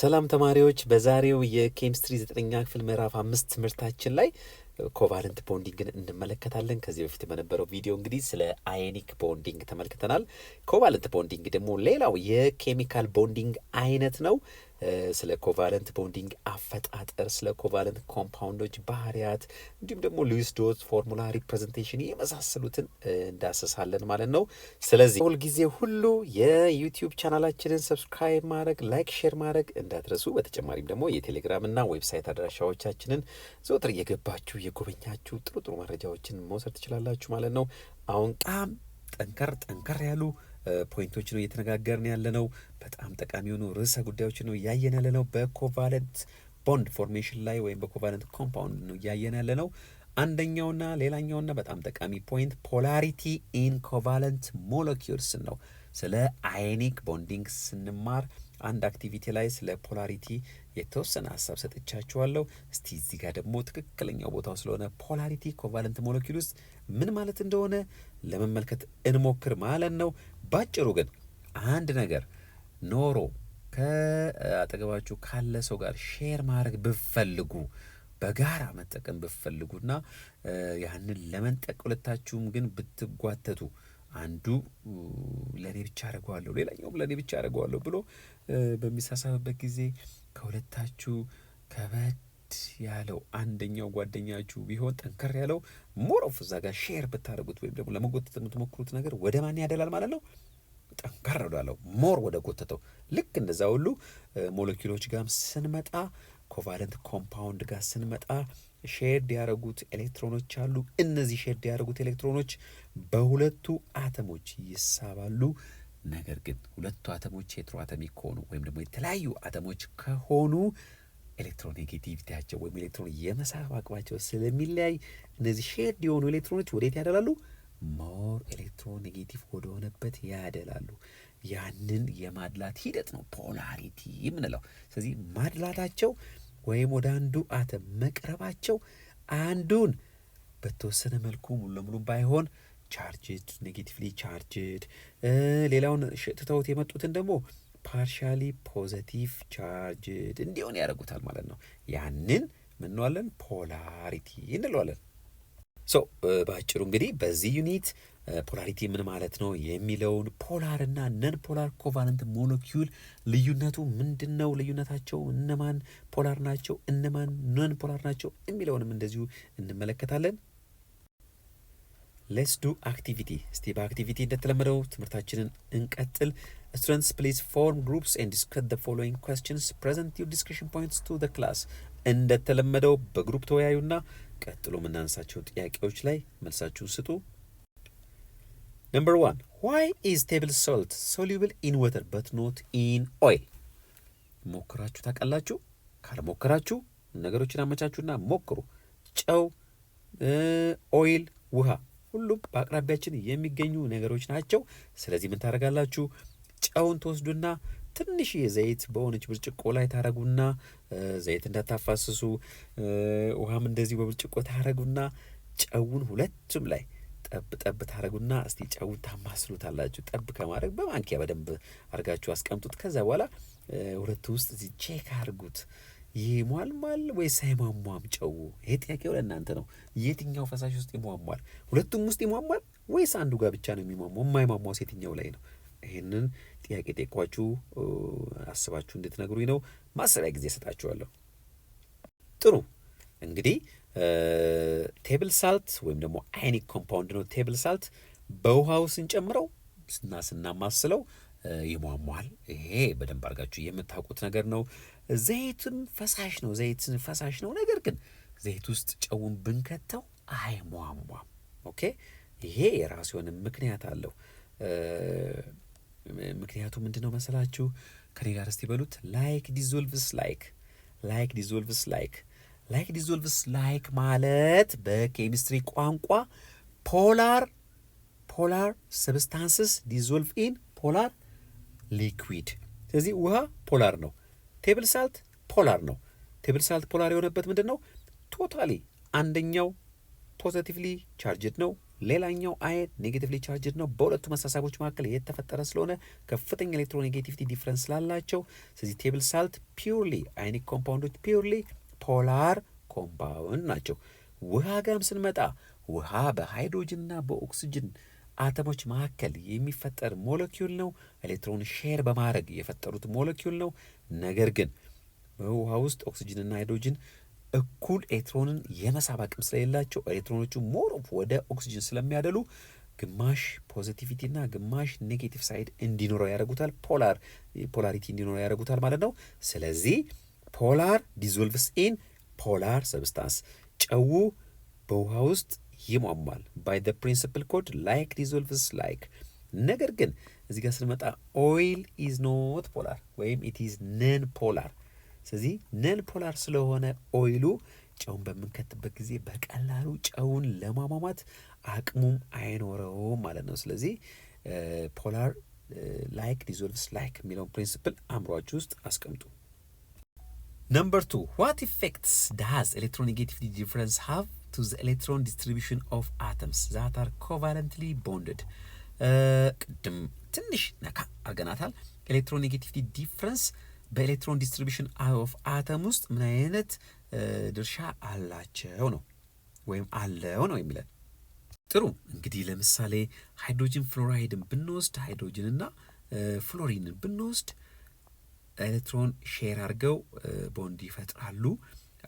ሰላም ተማሪዎች በዛሬው የኬሚስትሪ 9ኛ ክፍል ምዕራፍ 5 ትምህርታችን ላይ ኮቫለንት ቦንዲንግን እንመለከታለን። ከዚህ በፊት በነበረው ቪዲዮ እንግዲህ ስለ አዮኒክ ቦንዲንግ ተመልክተናል። ኮቫለንት ቦንዲንግ ደግሞ ሌላው የኬሚካል ቦንዲንግ አይነት ነው። ስለ ኮቫለንት ቦንዲንግ አፈጣጠር፣ ስለ ኮቫለንት ኮምፓውንዶች ባህሪያት፣ እንዲሁም ደግሞ ሉዊስ ዶት ፎርሙላ ሪፕሬዘንቴሽን የመሳሰሉትን እንዳሰሳለን ማለት ነው። ስለዚህ ሁልጊዜ ሁሉ የዩቲዩብ ቻናላችንን ሰብስክራይብ ማድረግ፣ ላይክ፣ ሼር ማድረግ እንዳትረሱ። በተጨማሪም ደግሞ የቴሌግራም እና ዌብሳይት አድራሻዎቻችንን ዘወትር እየገባችሁ የጎበኛችሁ ጥሩ ጥሩ መረጃዎችን መውሰድ ትችላላችሁ ማለት ነው። አሁን በጣም ጠንከር ያሉ ፖይንቶች ነው እየተነጋገርን ያለ ነው። በጣም ጠቃሚ የሆኑ ርዕሰ ጉዳዮች ነው እያየን ያለ ነው። በኮቫለንት ቦንድ ፎርሜሽን ላይ ወይም በኮቫለንት ኮምፓውንድ ነው እያየን ያለ ነው። አንደኛውና ሌላኛውና በጣም ጠቃሚ ፖይንት ፖላሪቲ ኢን ኮቫለንት ሞለኪውልስ ነው። ስለ አዮኒክ ቦንዲንግ ስንማር አንድ አክቲቪቲ ላይ ስለ ፖላሪቲ የተወሰነ ሀሳብ ሰጥቻችኋለሁ። እስቲ እዚህ ጋር ደግሞ ትክክለኛው ቦታው ስለሆነ ፖላሪቲ ኮቫለንት ሞለኪውል ውስጥ ምን ማለት እንደሆነ ለመመልከት እንሞክር ማለት ነው። ባጭሩ ግን አንድ ነገር ኖሮ ከአጠገባችሁ ካለ ሰው ጋር ሼር ማድረግ ብፈልጉ፣ በጋራ መጠቀም ብፈልጉና ያንን ለመንጠቅ ሁለታችሁም ግን ብትጓተቱ፣ አንዱ ለኔ ብቻ አደርገዋለሁ ሌላኛውም ለኔ ብቻ አደርገዋለሁ ብሎ በሚሳሳብበት ጊዜ ከሁለታችሁ ከበድ ያለው አንደኛው ጓደኛችሁ ቢሆን ጠንከር ያለው ሞሮፍ እዛ ጋር ሼር ብታደርጉት ወይም ደግሞ ለመጎተት የምትሞክሩት ነገር ወደ ማን ያደላል ማለት ነው? ጠንከር ወዳለው ሞር ወደ ጎተተው። ልክ እንደዛ ሁሉ ሞለኪውሎች ጋር ስንመጣ፣ ኮቫለንት ኮምፓውንድ ጋር ስንመጣ ሼድ ያደረጉት ኤሌክትሮኖች አሉ። እነዚህ ሼድ ያደረጉት ኤሌክትሮኖች በሁለቱ አተሞች ይሳባሉ። ነገር ግን ሁለቱ አተሞች ሄትሮ አተሚክ ከሆኑ ወይም ደግሞ የተለያዩ አተሞች ከሆኑ ኤሌክትሮኔጌቲቪቲያቸው ወይም ኤሌክትሮን የመሳብ አቅማቸው ስለሚለያይ እነዚህ ሼድ የሆኑ ኤሌክትሮኖች ወዴት ያደላሉ? ሞር ኤሌክትሮኔጌቲቭ ወደሆነበት ያደላሉ። ያንን የማድላት ሂደት ነው ፖላሪቲ የምንለው። ስለዚህ ማድላታቸው ወይም ወደ አንዱ አተም መቅረባቸው አንዱን በተወሰነ መልኩ ሙሉ ለሙሉ ባይሆን ቻርጅድ፣ ኔጌቲቭሊ ቻርጅድ፣ ሌላውን ትተውት የመጡትን ደግሞ ፓርሻሊ ፖዘቲቭ ቻርጅድ እንዲሆን ያደርጉታል ማለት ነው። ያንን ምን እንለዋለን? ፖላሪቲ እንለዋለን። በአጭሩ እንግዲህ በዚህ ዩኒት ፖላሪቲ ምን ማለት ነው የሚለውን፣ ፖላርና ነን ፖላር ኮቫለንት ሞለኪውል ልዩነቱ ምንድን ነው፣ ልዩነታቸው እነማን ፖላር ናቸው እነማን ነን ፖላር ናቸው የሚለውንም እንደዚሁ እንመለከታለን። ሌትስ ዱ አክቲቪቲ። እስቲ በአክቲቪቲ እንደተለመደው ትምህርታችንን እንቀጥል። ስቱደንትስ ፕሊዝ ፎርም ግሩፕስ ኤንድ ዲስከስ ዘ ፎሎዊንግ ኩዌስችንስ ፕሬዘንት ዩር ዲስከሽን ፖይንትስ ቱ ዘ ክላስ። እንደተለመደው በግሩፕ ተወያዩና ቀጥሎ የምናነሳቸውን ጥያቄዎች ላይ መልሳችሁን ስጡ። Number 1. Why is table salt soluble in water but not in oil? ሞክራችሁ ታውቃላችሁ? ካልሞከራችሁ ነገሮችን አመቻቹና ሞክሩ። ጨው፣ ኦይል፣ ውሃ ሁሉም በአቅራቢያችን የሚገኙ ነገሮች ናቸው። ስለዚህ ምን ታደርጋላችሁ? ጨውን ትወስዱና ትንሽ ዘይት በሆነች ብርጭቆ ላይ ታረጉና ዘይት እንዳታፋስሱ፣ ውሃም እንደዚህ በብርጭቆ ታረጉና ጨውን ሁለቱም ላይ ጠብ ታረጉና እስቲ ጨውን ታማስሉታላችሁ። ጠብ ከማድረግ በማንኪያ በደንብ አድርጋችሁ አስቀምጡት። ከዛ በኋላ ሁለቱ ውስጥ እዚህ ቼክ አድርጉት። ይሟልማል ወይስ አይሟሟም ጨው? ይሄ ጥያቄው ለእናንተ ነው። የትኛው ፈሳሽ ውስጥ ይሟሟል? ሁለቱም ውስጥ ይሟሟል ወይስ አንዱ ጋር ብቻ ነው የሚሟሟው? የማይሟሟው የትኛው ላይ ነው? ይህንን ጥያቄ ጠይቋችሁ አስባችሁ እንድትነግሩኝ ነው። ማሰቢያ ጊዜ ሰጣችኋለሁ። ጥሩ እንግዲህ ቴብል ሳልት ወይም ደግሞ አዮኒክ ኮምፓውንድ ነው። ቴብል ሳልት በውሃው ስንጨምረው እና ስናማስለው ይሟሟል። ይሄ በደንብ አድርጋችሁ የምታውቁት ነገር ነው። ዘይትም ፈሳሽ ነው። ዘይት ፈሳሽ ነው። ነገር ግን ዘይት ውስጥ ጨውን ብንከተው አይሟሟም። ኦኬ፣ ይሄ የራሱ የሆነ ምክንያት አለው። ምክንያቱ ምንድን ነው መሰላችሁ? ከኔ ጋር እስቲ በሉት። ላይክ ዲዞልቭስ ላይክ፣ ላይክ ዲዞልቭስ ላይክ። ላይክ ዲዞልቭስ ላይክ ማለት በኬሚስትሪ ቋንቋ ፖላር ሰብስታንስስ ዲዞልቭ ኢን ፖላር ሊኩዊድ። ስለዚህ ውሃ ፖላር ነው። ቴብል ሳልት ፖላር ነው። ቴብል ሳልት ፖላር የሆነበት ምንድን ነው? ቶታሊ አንደኛው ፖዘቲቭሊ ቻርጅድ ነው፣ ሌላኛው አየን ኔጌቲቭሊ ቻርጅድ ነው። በሁለቱ መሳሳቦች መካከል የተፈጠረ ስለሆነ ከፍተኛ ኤሌክትሮኔጌቲቪቲ ዲፍረንስ ስላላቸው፣ ስለዚህ ቴብል ሳልት ፒውርሊ አዮኒክ ኮምፓውንዶች ፒውርሊ ፖላር ኮምፓውንድ ናቸው። ውሃ ጋም ስንመጣ ውሃ በሃይድሮጅንና በኦክሲጅን አተሞች መካከል የሚፈጠር ሞለኪውል ነው። ኤሌክትሮን ሼር በማድረግ የፈጠሩት ሞለኪውል ነው። ነገር ግን በውሃ ውስጥ ኦክሲጅንና ሃይድሮጅን እኩል ኤሌክትሮንን የመሳብ አቅም ስለሌላቸው ኤሌክትሮኖቹ ሞር ወደ ኦክሲጅን ስለሚያደሉ ግማሽ ፖዚቲቪቲና ግማሽ ኔጌቲቭ ሳይድ እንዲኖረው ያደርጉታል። ፖላሪቲ እንዲኖረው ያደርጉታል ማለት ነው። ስለዚህ ፖላር ዲዞልቭስ ኢን ፖላር ሰብስታንስ፣ ጨው በውሃ ውስጥ ይሟሟል ባይ ዘ ፕሪንሲፕል ኮድ ላይክ ዲዞልቭስ ላይክ። ነገር ግን እዚህ ጋር ስንመጣ ኦይል ኢዝ ኖት ፖላር ወይም ኢት ኢዝ ነን ፖላር። ስለዚህ ነን ፖላር ስለሆነ ኦይሉ ጨውን በምንከትበት ጊዜ በቀላሉ ጨውን ለማሟሟት አቅሙም አይኖረውም ማለት ነው። ስለዚህ ፖላር ላይክ ዲዞልቭስ ላይክ የሚለውን ፕሪንሲፕል አእምሯችሁ ውስጥ አስቀምጡ። ነምበር 2 ዋት ኢፌክትስ ዳዝ ኤሌክትሮኔጌቲቪቲ ዲፍረንስ ሃቭ to the electron distribution of atoms that are covalently bonded። ቅድም ትንሽ ነካ አርገናታል። ኤሌክትሮኔጌቲቪቲ ዲፍረንስ በኤሌክትሮን ዲስትሪቢዩሽን ኦፍ አተም ውስጥ ምን አይነት ድርሻ አላቸው ነው ወይም አለው ነው የሚለን። ጥሩ እንግዲህ ለምሳሌ ሃይድሮጅን ፍሎራይድን ብንወስድ ሃይድሮጅንና ፍሎሪንን ብንወስድ ኤሌክትሮን ሼር አድርገው ቦንድ ይፈጥራሉ።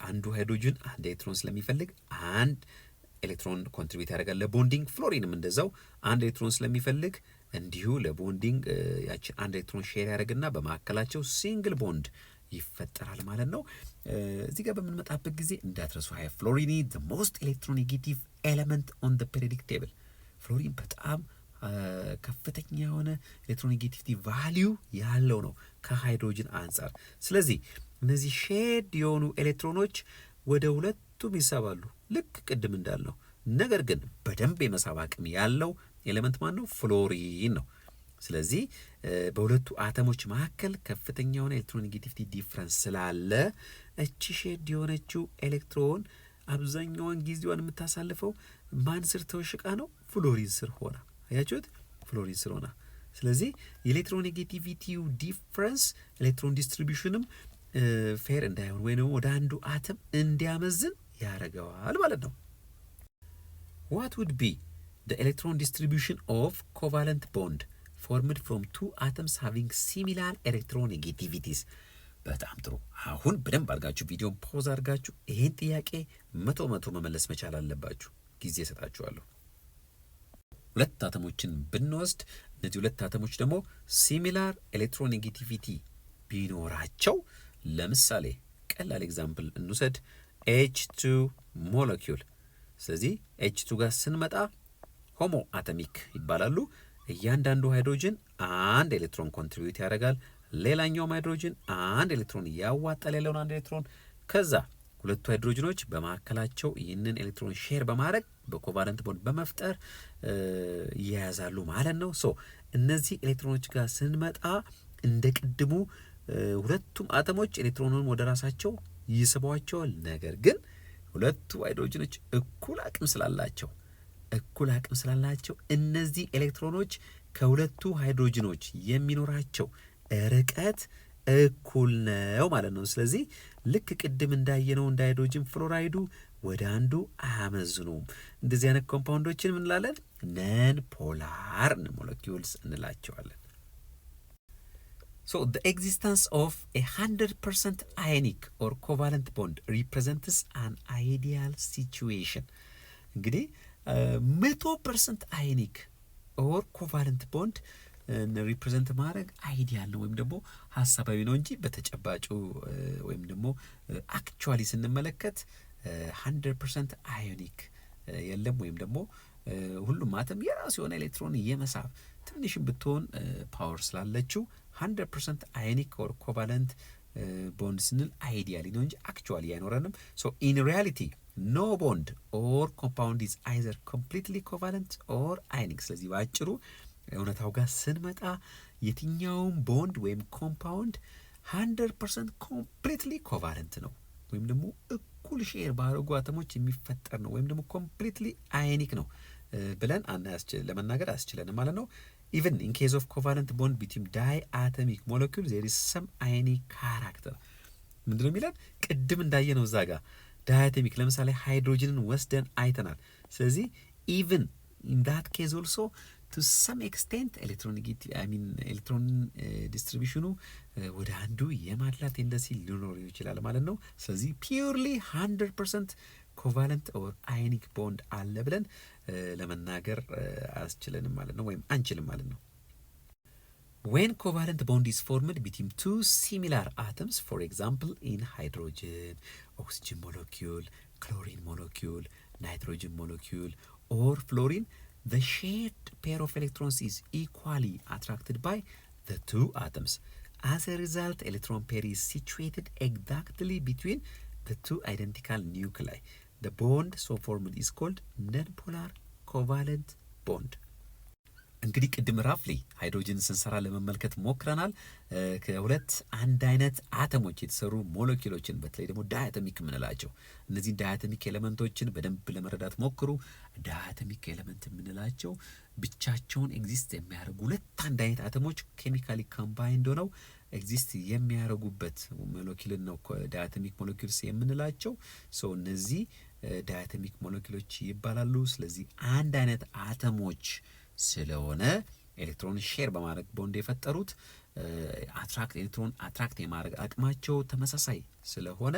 አንዱ ሃይድሮጅን አንድ ኤሌክትሮን ስለሚፈልግ አንድ ኤሌክትሮን ኮንትሪቢዩት ያደርጋል ለቦንዲንግ። ፍሎሪንም እንደዛው አንድ ኤሌክትሮን ስለሚፈልግ እንዲሁ ለቦንዲንግ ያችን አንድ ኤሌክትሮን ሼር ያደርግና በመካከላቸው ሲንግል ቦንድ ይፈጠራል ማለት ነው። እዚህ ጋር በምንመጣበት ጊዜ እንዳትረሱ ፍሎሪን the most electronegative element on the periodic table። ፍሎሪን በጣም ከፍተኛ የሆነ ኤሌክትሮኔጌቲቪቲ ቫልዩ ያለው ነው ከሃይድሮጅን አንጻር። ስለዚህ እነዚህ ሼድ የሆኑ ኤሌክትሮኖች ወደ ሁለቱም ይሳባሉ ልክ ቅድም እንዳልነው። ነገር ግን በደንብ የመሳብ አቅም ያለው ኤሌመንት ማን ነው? ፍሎሪን ነው። ስለዚህ በሁለቱ አተሞች መካከል ከፍተኛ የሆነ ኤሌክትሮኔጌቲቪቲ ዲፍረንስ ስላለ እቺ ሼድ የሆነችው ኤሌክትሮን አብዛኛውን ጊዜዋን የምታሳልፈው ማን ስር ተወሽቃ ነው? ፍሎሪን ስር ሆና። አያችሁት? ፍሎሪን ስር ሆና። ስለዚህ የኤሌክትሮኔጌቲቪቲው ዲፍረንስ ኤሌክትሮን ዲስትሪቢዩሽንም ፌር እንዳይሆን ወይም ወደ አንዱ አተም እንዲያመዝን ያደርገዋል ማለት ነው። What would be the electron distribution of covalent bond formed from two atoms having similar electronegativities? በጣም ጥሩ። አሁን በደንብ አድርጋችሁ ቪዲዮን ፖዝ አድርጋችሁ ይሄን ጥያቄ መቶ መመለስ መቻል አለባችሁ። ጊዜ እሰጣችኋለሁ። ሁለት አተሞችን ብንወስድ እነዚህ ሁለት አተሞች ደግሞ ሲሚላር ኤሌክትሮኔጌቲቪቲ ቢኖራቸው፣ ለምሳሌ ቀላል ኤግዛምፕል እንውሰድ H2 ሞለኪውል። ስለዚህ H2 ጋር ስንመጣ ሆሞ አተሚክ ይባላሉ። እያንዳንዱ ሃይድሮጅን አንድ ኤሌክትሮን ኮንትሪቢዩት ያደርጋል። ሌላኛውም ሃይድሮጅን አንድ ኤሌክትሮን ያዋጣል ያለውን አንድ ኤሌክትሮን። ከዛ ሁለቱ ሃይድሮጅኖች በመካከላቸው ይህንን ኤሌክትሮን ሼር በማድረግ በኮቫለንት ቦንድ በመፍጠር ይያያዛሉ ማለት ነው። ሶ እነዚህ ኤሌክትሮኖች ጋር ስንመጣ እንደ ቅድሙ ሁለቱም አተሞች ኤሌክትሮኑን ወደ ራሳቸው ይስቧቸዋል። ነገር ግን ሁለቱ ሃይድሮጅኖች እኩል አቅም ስላላቸው እነዚህ ኤሌክትሮኖች ከሁለቱ ሃይድሮጅኖች የሚኖራቸው ርቀት እኩል ነው ማለት ነው። ስለዚህ ልክ ቅድም እንዳየነው እንደ ሃይድሮጅን ፍሎራይዱ ወደ አንዱ አያመዝኑም። እንደዚህ አይነት ኮምፓውንዶችን ምን እንላለን? ነን ፖላር ሞለኪውልስ እንላቸዋለን። So the existence of 100% ionic or covalent bond represents an ideal situation። እንግዲህ 100% ionic or covalent bond ሪፕሬዘንት ማድረግ አይዲያል ነው ወይም ደግሞ ሀሳባዊ ነው እንጂ በተጨባጩ ወይም ደግሞ አክቹዋሊ ስንመለከት 100% አዮኒክ የለም። ወይም ደግሞ ሁሉም አተም የራሱ የሆነ ኤሌክትሮን የመሳብ ትንሽም ብትሆን ፓወር ስላለችው 100% አዮኒክ ኦር ኮቫለንት ቦንድ ስንል አይዲያሊ ነው እንጂ አክቹዋሊ አይኖረንም። ሶ ኢን ሪያሊቲ ኖ ቦንድ ኦር ኮምፓውንድ ኢዝ አይዘር ኮምፕሊትሊ ኮቫለንት ኦር አዮኒክ። ስለዚህ ባጭሩ እውነታው ጋር ስንመጣ የትኛውም ቦንድ ወይም ኮምፓውንድ 100% ኮምፕሊትሊ ኮቫለንት ነው ወይም ደግሞ እኩል ሼር ባደረጉ አተሞች የሚፈጠር ነው ወይም ደግሞ ኮምፕሊትሊ አዮኒክ ነው ብለን ለመናገር አያስችለንም ማለት ነው። ኢቨን ኢን ኬዝ ኦፍ ኮቫለንት ቦንድ ቢትዊን ዳይ አተሚክ ሞለኪል ዜር ኢዝ ሰም አዮኒክ ካራክተር። ምንድነው የሚለን? ቅድም እንዳየነው እዛ ጋር ዳያቶሚክ ለምሳሌ ሃይድሮጅንን ወስደን አይተናል። ስለዚህ ኢቭን ኢን ዳት ኬዝ ኦልሶ ቱ ሰም ኤክስቴንት ኤሌክትሮን ዲስትሪቢሽኑ ወደ አንዱ የማድላት ቴንደንሲ ሊኖር ይችላል ማለት ነው። ስለዚህ ፒውርሊ 100% ኮቫለንት ኦር አዮኒክ ቦንድ አለ ብለን ለመናገር አያስችለንም ማለት ነው፣ ወይም አንችልም ማለት ነው። When covalent bond is formed between two similar atoms, for example, in hydrogen, oxygen molecule, chlorine molecule, nitrogen molecule, or fluorine, the shared pair of electrons is equally attracted by the two atoms. As a result, electron pair is situated exactly between the two identical nuclei. The bond so formed is called nonpolar covalent bond. እንግዲህ ቅድም ራፍሊ ሃይድሮጅን ስንሰራ ለመመልከት ሞክረናል። ከሁለት አንድ አይነት አተሞች የተሰሩ ሞለኪውሎችን በተለይ ደግሞ ዳያቶሚክ የምንላቸው እነዚህ ዳያቶሚክ ኤሌመንቶችን በደንብ ለመረዳት ሞክሩ። ዳያቶሚክ ኤሌመንት የምንላቸው ብቻቸውን ኤግዚስት የሚያደርጉ ሁለት አንድ አይነት አተሞች ኬሚካሊ ኮምባይንድ ሆነው ኤግዚስት የሚያደርጉበት ሞለኪውልን ነው ዳያቶሚክ ሞለኪውልስ የምንላቸው። እነዚህ ዳያቶሚክ ሞለኪውሎች ይባላሉ። ስለዚህ አንድ አይነት አተሞች ስለሆነ ኤሌክትሮን ሼር በማድረግ ቦንድ የፈጠሩት ኤሌክትሮን አትራክት የማድረግ አቅማቸው ተመሳሳይ ስለሆነ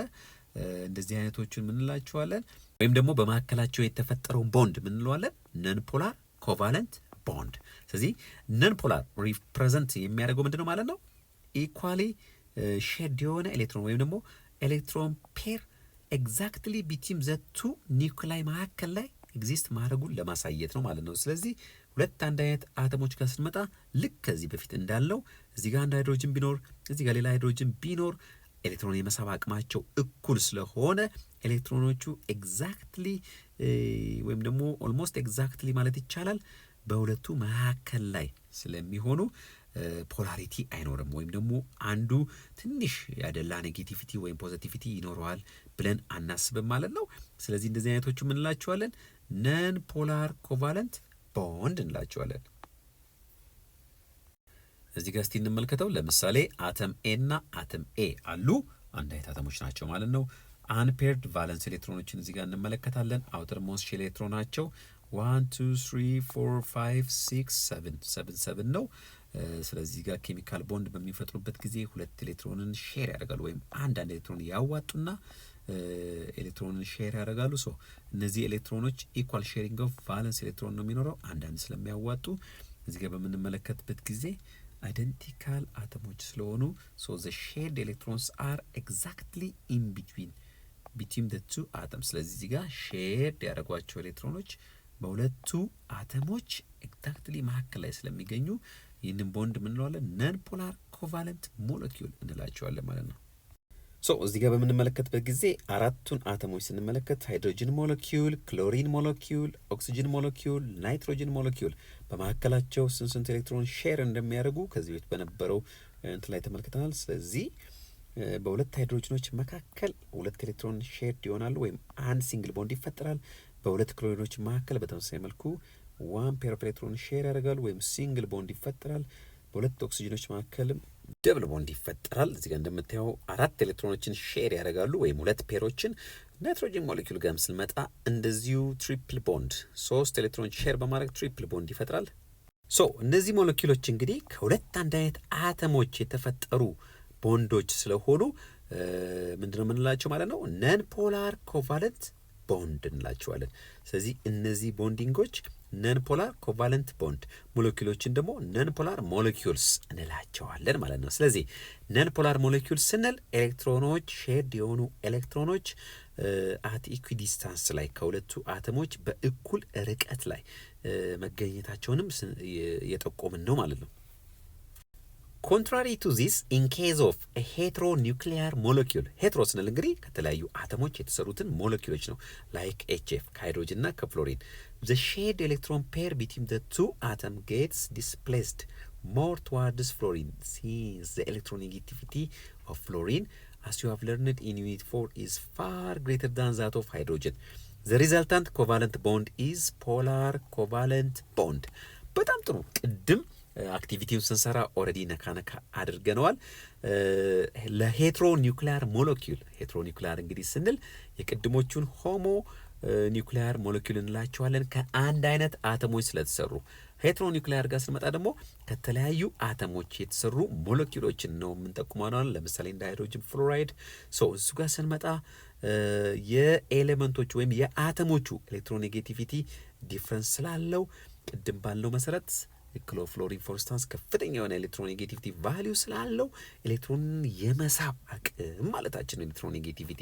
እንደዚህ አይነቶቹን ምንላቸዋለን? ወይም ደግሞ በመካከላቸው የተፈጠረውን ቦንድ ምንለዋለን? ነን ፖላር ኮቫለንት ቦንድ። ስለዚህ ነን ፖላር ሪፕሬዘንት የሚያደርገው ምንድነው ማለት ነው? ኢኳሊ ሼድ የሆነ ኤሌክትሮን ወይም ደግሞ ኤሌክትሮን ፔር ኤግዛክትሊ ቢትዊን ዘ ቱ ኒውክላይ መካከል ላይ ኤግዚስት ማድረጉን ለማሳየት ነው ማለት ነው። ስለዚህ ሁለት አንድ አይነት አተሞች ጋር ስንመጣ ልክ ከዚህ በፊት እንዳለው እዚህ ጋር አንድ ሃይድሮጅን ቢኖር እዚህ ጋር ሌላ ሃይድሮጅን ቢኖር ኤሌክትሮን የመሳብ አቅማቸው እኩል ስለሆነ ኤሌክትሮኖቹ ኤግዛክትሊ ወይም ደግሞ ኦልሞስት ኤግዛክትሊ ማለት ይቻላል በሁለቱ መካከል ላይ ስለሚሆኑ ፖላሪቲ አይኖርም፣ ወይም ደግሞ አንዱ ትንሽ ያደላ ኔጌቲቪቲ ወይም ፖዚቲቪቲ ይኖረዋል ብለን አናስብም ማለት ነው። ስለዚህ እንደዚህ አይነቶቹ ምን እንላቸዋለን? ነን ፖላር ኮቫለንት ቦንድ እንላቸዋለን። እዚህ ጋር እስቲ እንመልከተው። ለምሳሌ አተም ኤ እና አተም ኤ አሉ፣ አንድ አይነት አተሞች ናቸው ማለት ነው። አንፔርድ ቫለንስ ኤሌክትሮኖችን እዚህ ጋር እንመለከታለን። አውተር ሞስት ኤሌክትሮናቸው 1 2 3 4 5 6 7 7 ነው። ስለዚህ ጋር ኬሚካል ቦንድ በሚፈጥሩበት ጊዜ ሁለት ኤሌክትሮንን ሼር ያደርጋሉ፣ ወይም አንድ ኤሌክትሮን ያዋጡና ኤሌክትሮንን ሼር ያደርጋሉ። እነዚህ ኤሌክትሮኖች ኢኳል ሼሪንግ ኦፍ ቫለንስ ኤሌክትሮን ነው የሚኖረው አንዳንድ ስለሚያዋጡ። እዚህ ጋር በምንመለከትበት ጊዜ አይደንቲካል አተሞች ስለሆኑ the shared electrons are exactly in between the two atoms። ስለዚህ እዚህ ጋር ሼርድ ያደረጓቸው ኤሌክትሮኖች በሁለቱ አተሞች ኤግዛክትሊ መካከል ላይ ስለሚገኙ ይህንን ቦንድ ምንለዋለን? ነን ፖላር ኮቫለንት ሞለኪውል እንላቸዋለን ማለት ነው። እዚህ ጋር በምንመለከትበት ጊዜ አራቱን አተሞች ስንመለከት ሃይድሮጅን ሞለኪውል፣ ክሎሪን ሞለኪውል፣ ኦክሲጅን ሞለኪውል፣ ናይትሮጅን ሞለኪውል በመካከላቸው ስንት ኤሌክትሮን ሼር እንደሚያደርጉ ከዚህ በፊት በነበረው እንትን ላይ ተመልክተናል። ስለዚህ በሁለት ሃይድሮጅኖች መካከል ሁለት ኤሌክትሮን ሼርድ ይሆናሉ፣ ወይም አንድ ሲንግል ቦንድ ይፈጠራል። በሁለት ክሎሪኖች መካከል በተመሳሳይ መልኩ ዋን ፔር ኦፍ ኤሌክትሮን ሼር ያደርጋሉ፣ ወይም ሲንግል ቦንድ ይፈጠራል። በሁለት ኦክሲጅኖች መካከልም ደብል ቦንድ ይፈጠራል። እዚህ ጋር እንደምታየው አራት ኤሌክትሮኖችን ሼር ያደርጋሉ፣ ወይም ሁለት ፔሮችን። ናይትሮጅን ሞለኪውል ጋር ስንመጣ እንደዚሁ ትሪፕል ቦንድ 3 ኤሌክትሮኖች ሼር በማድረግ ትሪፕል ቦንድ ይፈጥራል። እነዚህ ሞለኪውሎች እንግዲህ ከሁለት አንድ አይነት አተሞች የተፈጠሩ ቦንዶች ስለሆኑ ምንድነው የምንላቸው ማለት ነው? ነን ፖላር ኮቫለንት ቦንድ እንላቸዋለን። ስለዚህ እነዚህ ቦንዲንጎች ነን ፖላር ኮቫለንት ቦንድ፣ ሞለኪውሎችን ደግሞ ነን ፖላር ሞለኪውልስ እንላቸዋለን ማለት ነው። ስለዚህ ነን ፖላር ሞለኪውል ስንል ኤሌክትሮኖች ሼርድ የሆኑ ኤሌክትሮኖች አት ኢኩዲስታንስ ላይ ከሁለቱ አተሞች በእኩል ርቀት ላይ መገኘታቸውንም የጠቆምን ነው ማለት ነው። ኮንትራሪ ቱ ዚስ ኢን ኬዝ ኦፍ ሄትሮኒውክሊያር ሞለኪውል፣ ሄትሮ ስንል እንግዲህ ከተለያዩ አተሞች የተሰሩትን ሞለኪውሎች ነው። ላይክ ኤችኤፍ ከሃይድሮጅን እና ከፍሎሪን the shared electron pair between the two atoms gets displaced more towards fluorine, since the electronegativity of fluorine, as you have learned in unit 4, is far greater than that of hydrogen. the resultant covalent bond is polar covalent bond። በጣም ጥሩ። ቅድም አክቲቪቲውን ስንሰራ ኦልሬዲ ነካ አድርገነዋል። ለሄትሮ ኒውክሊያር ሞለኪውል ሄትሮ ኒውክሊያር እንግዲህ ስንል የቅድሞቹን ሆሞ ኒውክሊያር ሞለኪውል እንላቸዋለን ከአንድ አይነት አተሞች ስለተሰሩ። ሄትሮ ኒውክሊያር ጋር ስንመጣ ደግሞ ከተለያዩ አተሞች የተሰሩ ሞለኪውሎችን ነው የምንጠቁመው። ለምሳሌ እንደ ሃይድሮጅን ፍሎራይድ። እሱ ጋር ስንመጣ የኤሌመንቶቹ ወይም የአተሞቹ ኤሌክትሮኔጌቲቪቲ ዲፍረንስ ስላለው ቅድም ባለው መሰረት ክሎሮፍሎሪን ፎር ኢንስታንስ ከፍተኛ የሆነ ኤሌክትሮኔጌቲቪቲ ቫልዩ ስላለው ኤሌክትሮንን የመሳብ አቅም ማለታችን ነው ኤሌክትሮኔጌቲቪቲ።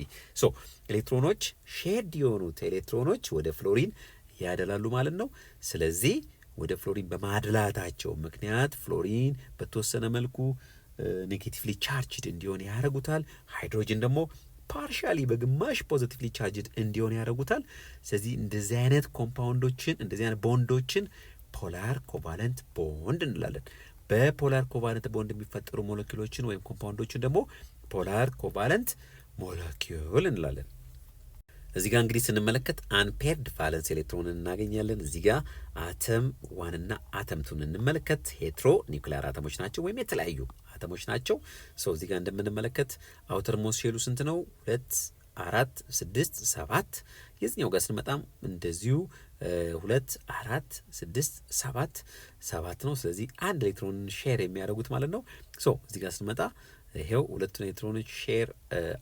ኤሌክትሮኖች ሼድ የሆኑት ኤሌክትሮኖች ወደ ፍሎሪን ያደላሉ ማለት ነው። ስለዚህ ወደ ፍሎሪን በማድላታቸው ምክንያት ፍሎሪን በተወሰነ መልኩ ኔጌቲቭሊ ቻርጅድ እንዲሆን ያደርጉታል። ሃይድሮጅን ደግሞ ፓርሻሊ በግማሽ ፖዚቲቭሊ ቻርጅድ እንዲሆን ያደርጉታል። ስለዚህ እንደዚህ አይነት ኮምፓውንዶችን እንደዚህ አይነት ቦንዶችን ፖላር ኮቫለንት ቦንድ እንላለን። በፖላር ኮቫለንት ቦንድ የሚፈጠሩ ሞለኪውሎችን ወይም ኮምፓውንዶችን ደግሞ ፖላር ኮቫለንት ሞለኪውል እንላለን። እዚህ ጋር እንግዲህ ስንመለከት አንፔርድ ቫለንስ ኤሌክትሮንን እናገኛለን። እዚህ ጋር አተም ዋንና አተም ቱን እንመለከት። ሄትሮ ኒውክሊያር አተሞች ናቸው ወይም የተለያዩ አተሞች ናቸው። እዚህ ጋር እንደምንመለከት አውተር ሞስት ሼሉ ስንት ነው? 2 4 6 7። የዚህኛው ጋር ስንመጣም እንደዚሁ 2 4 6 7 ነው። ስለዚህ አንድ ኤሌክትሮን ሼር የሚያደርጉት ማለት ነው። እዚህ ጋር ስንመጣ ይሄው ሁለቱን ኤሌክትሮኖች ሼር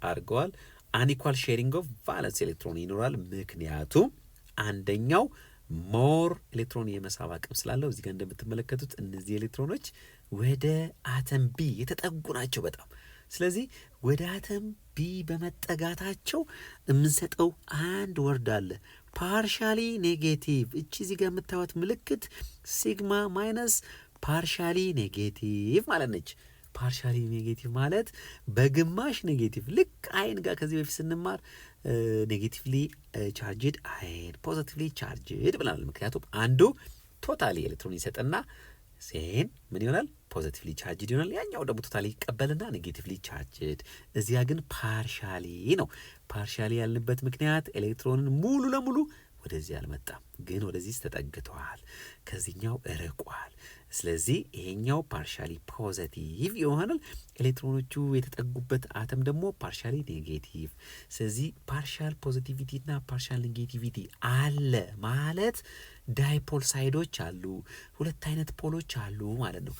አድርገዋል። አንኢኳል ሼሪንግ ኦፍ ቫለንስ ኤሌክትሮን ይኖራል። ምክንያቱም አንደኛው ሞር ኤሌክትሮን የመሳብ አቅም ስላለው እዚህ ጋር እንደምትመለከቱት እነዚህ ኤሌክትሮኖች ወደ አተም ቢ የተጠጉ ናቸው በጣም። ስለዚህ ወደ አተም ቢ በመጠጋታቸው የምንሰጠው አንድ ወርድ አለ፣ ፓርሻሊ ኔጌቲቭ። እቺ እዚህ ጋር የምታዩት ምልክት ሲግማ ማይነስ ፓርሻሊ ኔጌቲቭ ማለት ነች። ፓርሻሊ ኔጌቲቭ ማለት በግማሽ ኔጌቲቭ። ልክ አይን ጋር ከዚህ በፊት ስንማር ኔጌቲቭሊ ቻርጅድ አይን፣ ፖዚቲቭሊ ቻርጅድ ብለናል። ምክንያቱም አንዱ ቶታሊ ኤሌክትሮን ይሰጥና ሴን ምን ይሆናል? ፖዚቲቭሊ ቻርጅድ ይሆናል። ያኛው ደግሞ ቶታሊ ይቀበልና ኔጌቲቭሊ ቻርጅድ። እዚያ ግን ፓርሻሊ ነው። ፓርሻሊ ያልንበት ምክንያት ኤሌክትሮንን ሙሉ ለሙሉ ወደዚህ አልመጣም፣ ግን ወደዚህ ተጠግተዋል፣ ከዚህኛው እርቋል። ስለዚህ ይሄኛው ፓርሻሊ ፖዚቲቭ ይሆናል። ኤሌክትሮኖቹ የተጠጉበት አተም ደግሞ ፓርሻሊ ኔጌቲቭ። ስለዚህ ፓርሻል ፖዚቲቪቲ እና ፓርሻል ኔጌቲቪቲ አለ ማለት ዳይፖል ሳይዶች አሉ፣ ሁለት አይነት ፖሎች አሉ ማለት ነው።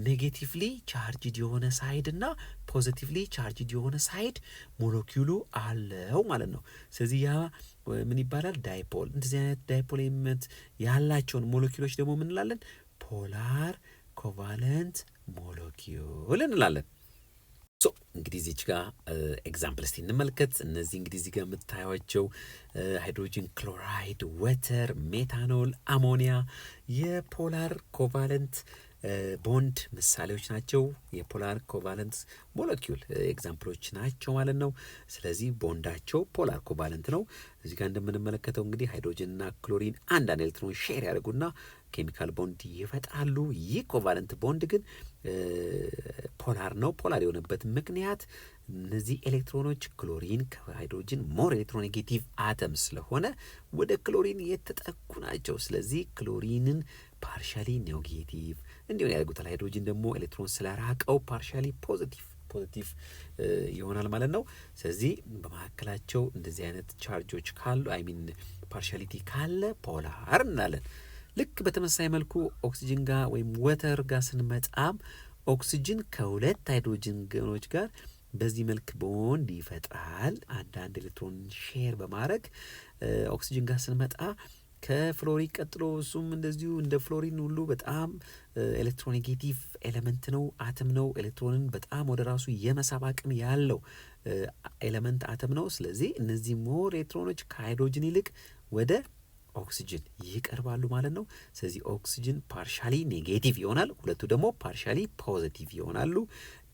ኔጌቲቭሊ ቻርጅድ የሆነ ሳይድ እና ፖዚቲቭሊ ቻርጅድ የሆነ ሳይድ ሞለኪውሉ አለው ማለት ነው። ስለዚህ ያ ምን ይባላል? ዳይፖል። እንደዚህ አይነት ዳይፖል ኤሌመንት ያላቸውን ሞለኪውሎች ደግሞ ምን እንላለን? ፖላር ኮቫለንት ሞለኪውል እንላለን። እንግዲህ እዚች ጋር ኤግዛምፕል እስቲ እንመልከት። እነዚህ እንግዲህ እዚህ ጋር የምታዩቸው ሃይድሮጂን ክሎራይድ፣ ወተር፣ ሜታኖል፣ አሞኒያ የፖላር ኮቫለንት ቦንድ ምሳሌዎች ናቸው። የፖላር ኮቫለንት ሞለኪውል ኤግዛምፕሎች ናቸው ማለት ነው። ስለዚህ ቦንዳቸው ፖላር ኮቫለንት ነው። እዚህ ጋር እንደምንመለከተው እንግዲህ ሃይድሮጅንና ክሎሪን አንዳንድ ኤሌክትሮን ሼር ያደርጉና ኬሚካል ቦንድ ይፈጥራሉ። ይህ ኮቫለንት ቦንድ ግን ፖላር ነው። ፖላር የሆነበት ምክንያት እነዚህ ኤሌክትሮኖች ክሎሪን ከሃይድሮጅን ሞር ኤሌክትሮኔጌቲቭ አተም ስለሆነ ወደ ክሎሪን የተጠጉ ናቸው። ስለዚህ ክሎሪንን ፓርሻሊ ኔጌቲቭ እንዲሆን ያደርጉታል። ሃይድሮጅን ደግሞ ኤሌክትሮን ስለራቀው ፓርሻሊ ፖዚቲቭ ይሆናል ማለት ነው። ስለዚህ በመካከላቸው እንደዚህ አይነት ቻርጆች ካሉ ፓርሻሊቲ ካለ ፖላር እንላለን። ልክ በተመሳሳይ መልኩ ኦክሲጅን ጋር ወይም ወተር ጋር ስንመጣም ኦክሲጅን ከሁለት ሃይድሮጅን ገኖች ጋር በዚህ መልክ ቦንድ ይፈጥራል፣ አንዳንድ ኤሌክትሮን ሼር በማድረግ። ኦክሲጅን ጋር ስንመጣ ከፍሎሪን ቀጥሎ እሱም እንደዚሁ እንደ ፍሎሪን ሁሉ በጣም ኤሌክትሮኔጌቲቭ ኤሌመንት ነው፣ አተም ነው። ኤሌክትሮንን በጣም ወደ ራሱ የመሳብ አቅም ያለው ኤሌመንት አተም ነው። ስለዚህ እነዚህ ሞር ኤሌክትሮኖች ከሃይድሮጅን ይልቅ ወደ ኦክሲጅን ይቀርባሉ ማለት ነው። ስለዚህ ኦክሲጅን ፓርሻሊ ኔጌቲቭ ይሆናል፣ ሁለቱ ደግሞ ፓርሻሊ ፖዚቲቭ ይሆናሉ።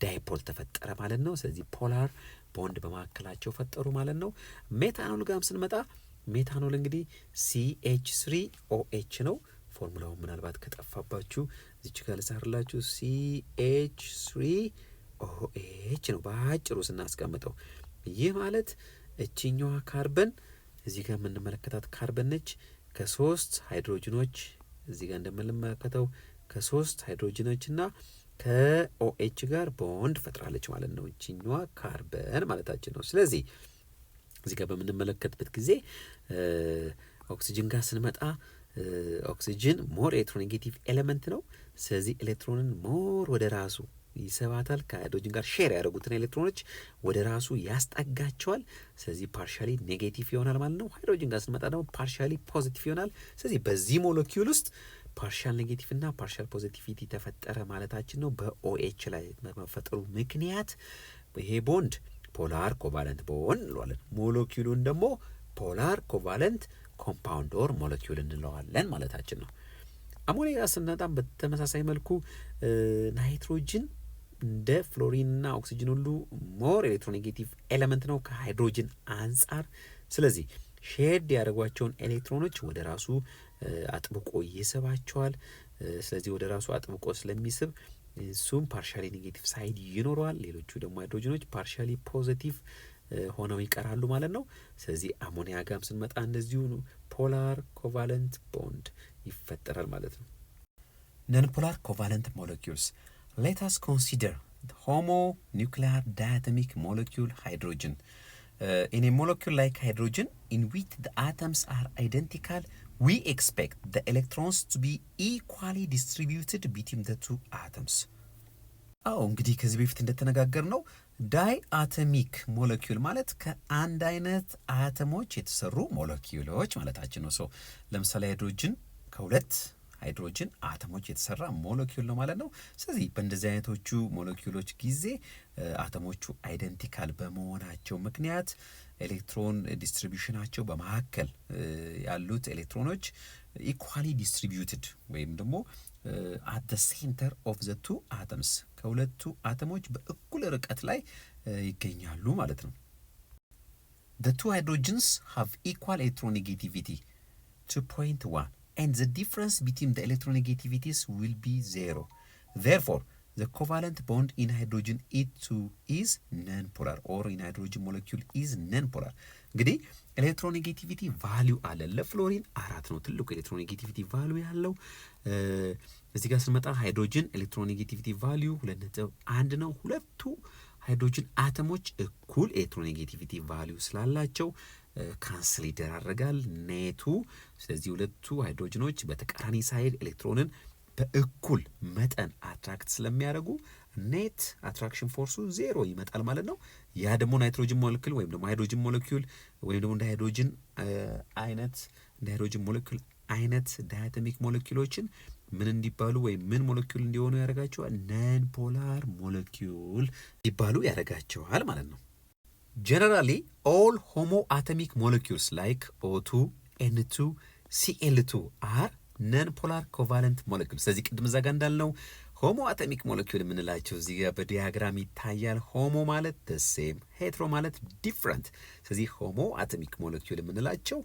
ዳይፖል ተፈጠረ ማለት ነው። ስለዚህ ፖላር ቦንድ በመካከላቸው ፈጠሩ ማለት ነው። ሜታኖል ጋርም ስንመጣ ሜታኖል እንግዲህ CH3OH ነው። ፎርሙላውን ምናልባት ከጠፋባችሁ እዚች ጋር ልጻፍላችሁ። CH3OH ነው በአጭሩ ስናስቀምጠው። ይህ ማለት እችኛዋ ካርበን እዚህ ጋር የምንመለከታት ካርበን ነች። ከሶስት ሃይድሮጅኖች እዚህ ጋር እንደምንመለከተው ከሶስት ሃይድሮጅኖችና ከኦኤች ጋር ቦንድ ፈጥራለች ማለት ነው። እቺኛዋ ካርበን ማለታችን ነው። ስለዚህ እዚህ ጋር በምንመለከትበት ጊዜ ኦክሲጅን ጋር ስንመጣ ኦክሲጅን ሞር ኤሌክትሮኔጌቲቭ ኤሌመንት ነው። ስለዚህ ኤሌክትሮንን ሞር ወደ ራሱ ይሰባታል። ከሃይድሮጅን ጋር ሼር ያደረጉትን ኤሌክትሮኖች ወደ ራሱ ያስጠጋቸዋል። ስለዚህ ፓርሻሊ ኔጌቲቭ ይሆናል ማለት ነው። ሃይድሮጅን ጋር ስንመጣ ደግሞ ፓርሻሊ ፖዚቲቭ ይሆናል። ስለዚህ በዚህ ሞለኪውል ውስጥ ፓርሻል ኔጌቲቭ እና ፓርሻል ፖዚቲቪቲ ተፈጠረ ማለታችን ነው። በኦኤች ላይ በመፈጠሩ ምክንያት ይሄ ቦንድ ፖላር ኮቫለንት ቦንድ እንለዋለን። ሞለኪውሉን ደግሞ ፖላር ኮቫለንት ኮምፓውንድ ኦር ሞለኪውል እንለዋለን ማለታችን ነው። አሞኒያ ጋር ስንመጣም በተመሳሳይ መልኩ ናይትሮጅን እንደ ፍሎሪንና ኦክሲጅን ሁሉ ሞር ኤሌክትሮኔጌቲቭ ኤሌመንት ነው ከሃይድሮጅን አንጻር። ስለዚህ ሼድ ያደረጓቸውን ኤሌክትሮኖች ወደ ራሱ አጥብቆ ይስባቸዋል። ስለዚህ ወደ ራሱ አጥብቆ ስለሚስብ እሱም ፓርሻሊ ኔጌቲቭ ሳይድ ይኖረዋል። ሌሎቹ ደግሞ ሃይድሮጅኖች ፓርሻሊ ፖዚቲቭ ሆነው ይቀራሉ ማለት ነው። ስለዚህ አሞኒያ ጋም ስንመጣ እንደዚሁ ፖላር ኮቫለንት ቦንድ ይፈጠራል ማለት ነው። ነን ፖላር ኮቫለንት ሞለኪውልስ let us consider the homonuclear diatomic molecule hydrogen. In a molecule like hydrogen in which the atoms are identical, we expect the electrons to be equally distributed between the two atoms. እንግዲህ ከዚህ በፊት እንደተነጋገር ነው ዳይ አተሚክ ሞለኪውል ማለት ከአንድ አይነት አተሞች የተሰሩ ሞለኪውሎች ማለታችን ነው። ለምሳሌ ሃይድሮጅን ከሁለት ሃይድሮጅን አተሞች የተሰራ ሞለኪውል ነው ማለት ነው። ስለዚህ በእንደዚህ አይነቶቹ ሞለኪውሎች ጊዜ አተሞቹ አይደንቲካል በመሆናቸው ምክንያት ኤሌክትሮን ዲስትሪቢዩሽናቸው በመካከል ያሉት ኤሌክትሮኖች ኢኳሊ ዲስትሪቢዩትድ ወይም ደግሞ at the center of the two atoms ከሁለቱ አተሞች በእኩል ርቀት ላይ ይገኛሉ ማለት ነው። The two hydrogens have equal electronegativity 2.1 and the difference between the electronegativities will be 0. Therefore, the covalent bond in hydrogen E2 is non-polar or in hydrogen molecule is non-polar. እንግዲህ ኤሌክትሮኔጌቲቪቲ ቫልዩ አለ። ለፍሎሪን 4 ነው ትልቁ ኤሌክትሮኔጌቲቪቲ ቫልዩ ያለው። እዚህ ጋር ስንመጣ ሃይድሮጅን ኤሌክትሮኔጌቲቪቲ ቫልዩ 2.1 ነው። ሁለቱ ሃይድሮጅን አተሞች እኩል ኤሌክትሮኔጌቲቪቲ ቫልዩ ስላላቸው ካንስል ይደራረጋል ኔቱ። ስለዚህ ሁለቱ ሃይድሮጅኖች በተቃራኒ ሳይድ ኤሌክትሮንን በእኩል መጠን አትራክት ስለሚያደርጉ ኔት አትራክሽን ፎርሱ 0 ይመጣል ማለት ነው። ያ ደግሞ ናይትሮጅን ሞለኪውል ወይም ደግሞ ሃይድሮጅን ሞለኪውል ወይም ደግሞ እንደ ሃይድሮጅን ሞለኪውል አይነት ዳያቶሚክ ሞለኪውሎችን ምን እንዲባሉ ወይም ምን ሞለኪውል እንዲሆኑ ያደርጋቸዋል? ነን ፖላር ሞለኪውል እንዲባሉ ያደርጋቸዋል ማለት ነው። Generally, all homoatomic molecules like O2, N2, Cl2 are non-polar covalent molecules. ስለዚህ ቅድም እዛ ጋር እንዳልነው ሆሞ አቶሚክ ሞለኪውል የምንላቸው እዚህ ጋር በዲያግራም ይታያል። ሆሞ ማለት the same፣ ሄትሮ ማለት different። ስለዚህ ሆሞ አቶሚክ ሞለኪውል የምንላቸው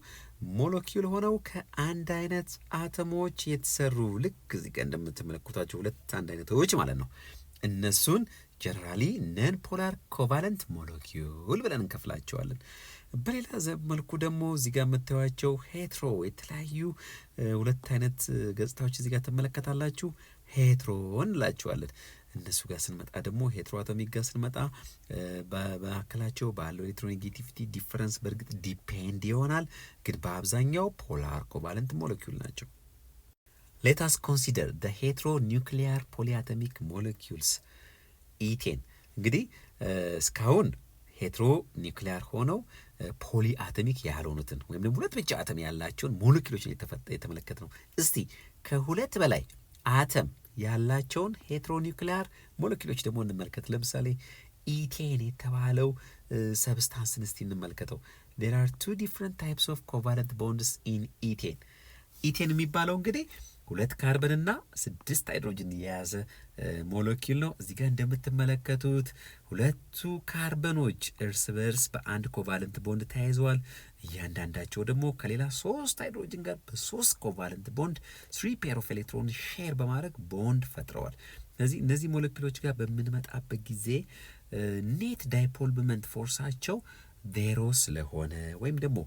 ሞለኪውል ሆነው ከአንድ አይነት አተሞች የተሰሩ ልክ እዚህ ጋር እንደምትመለከቷቸው ሁለት አንድ አይነቶች ማለት ነው። እነሱን ጀነራሊ ነን ፖላር ኮቫለንት ሞለኪውል ብለን እንከፍላቸዋለን። በሌላ መልኩ ደግሞ እዚህ ጋር የምታዩቸው ሄትሮ የተለያዩ ሁለት አይነት ገጽታዎች እዚህ ጋር ትመለከታላችሁ። ሄትሮ እንላቸዋለን። እነሱ ጋር ስንመጣ ደግሞ ሄትሮ አቶሚክ ጋር ስንመጣ በመካከላቸው ባለው ኤሌክትሮኔጌቲቪቲ ዲፈረንስ በእርግጥ ዲፔንድ ይሆናል፣ ግን በአብዛኛው ፖላር ኮቫለንት ሞለኪውል ናቸው። Let us consider the heteronuclear polyatomic molecules. ኢቴን እንግዲህ እስካሁን ሄትሮ ኒውክሊያር ሆነው ፖሊ አቶሚክ ያልሆኑትን ወይም ደግሞ ሁለት ብቻ አተም ያላቸውን ሞለኪውሎችን የተመለከተ ነው። እስቲ ከሁለት በላይ አተም ያላቸውን ሄትሮ ኒውክሊያር ሞለኪውሎች ደግሞ እንመልከት። ለምሳሌ ኢቴን የተባለው ሰብስታንስን እስቲ እንመልከተው። There are two different types of covalent bonds in ethane. ኢቴን የሚባለው እንግዲህ ሁለት ካርበንና 6 ሃይድሮጅን የያዘ ሞለኪውል ነው። እዚህ ጋር እንደምትመለከቱት ሁለቱ ካርበኖች እርስ በርስ በአንድ ኮቫለንት ቦንድ ተያይዘዋል። እያንዳንዳቸው ደግሞ ከሌላ 3 ሃይድሮጅን ጋር በ3 ኮቫለንት ቦንድ 3 ፔር ኦፍ ኤሌክትሮን ሼር በማድረግ ቦንድ ፈጥረዋል። ስለዚህ እነዚህ ሞለኪውሎች ጋር በምንመጣበት ጊዜ ኔት ዳይፖል ሞመንት ፎርሳቸው ዜሮ ስለሆነ ወይም ደግሞ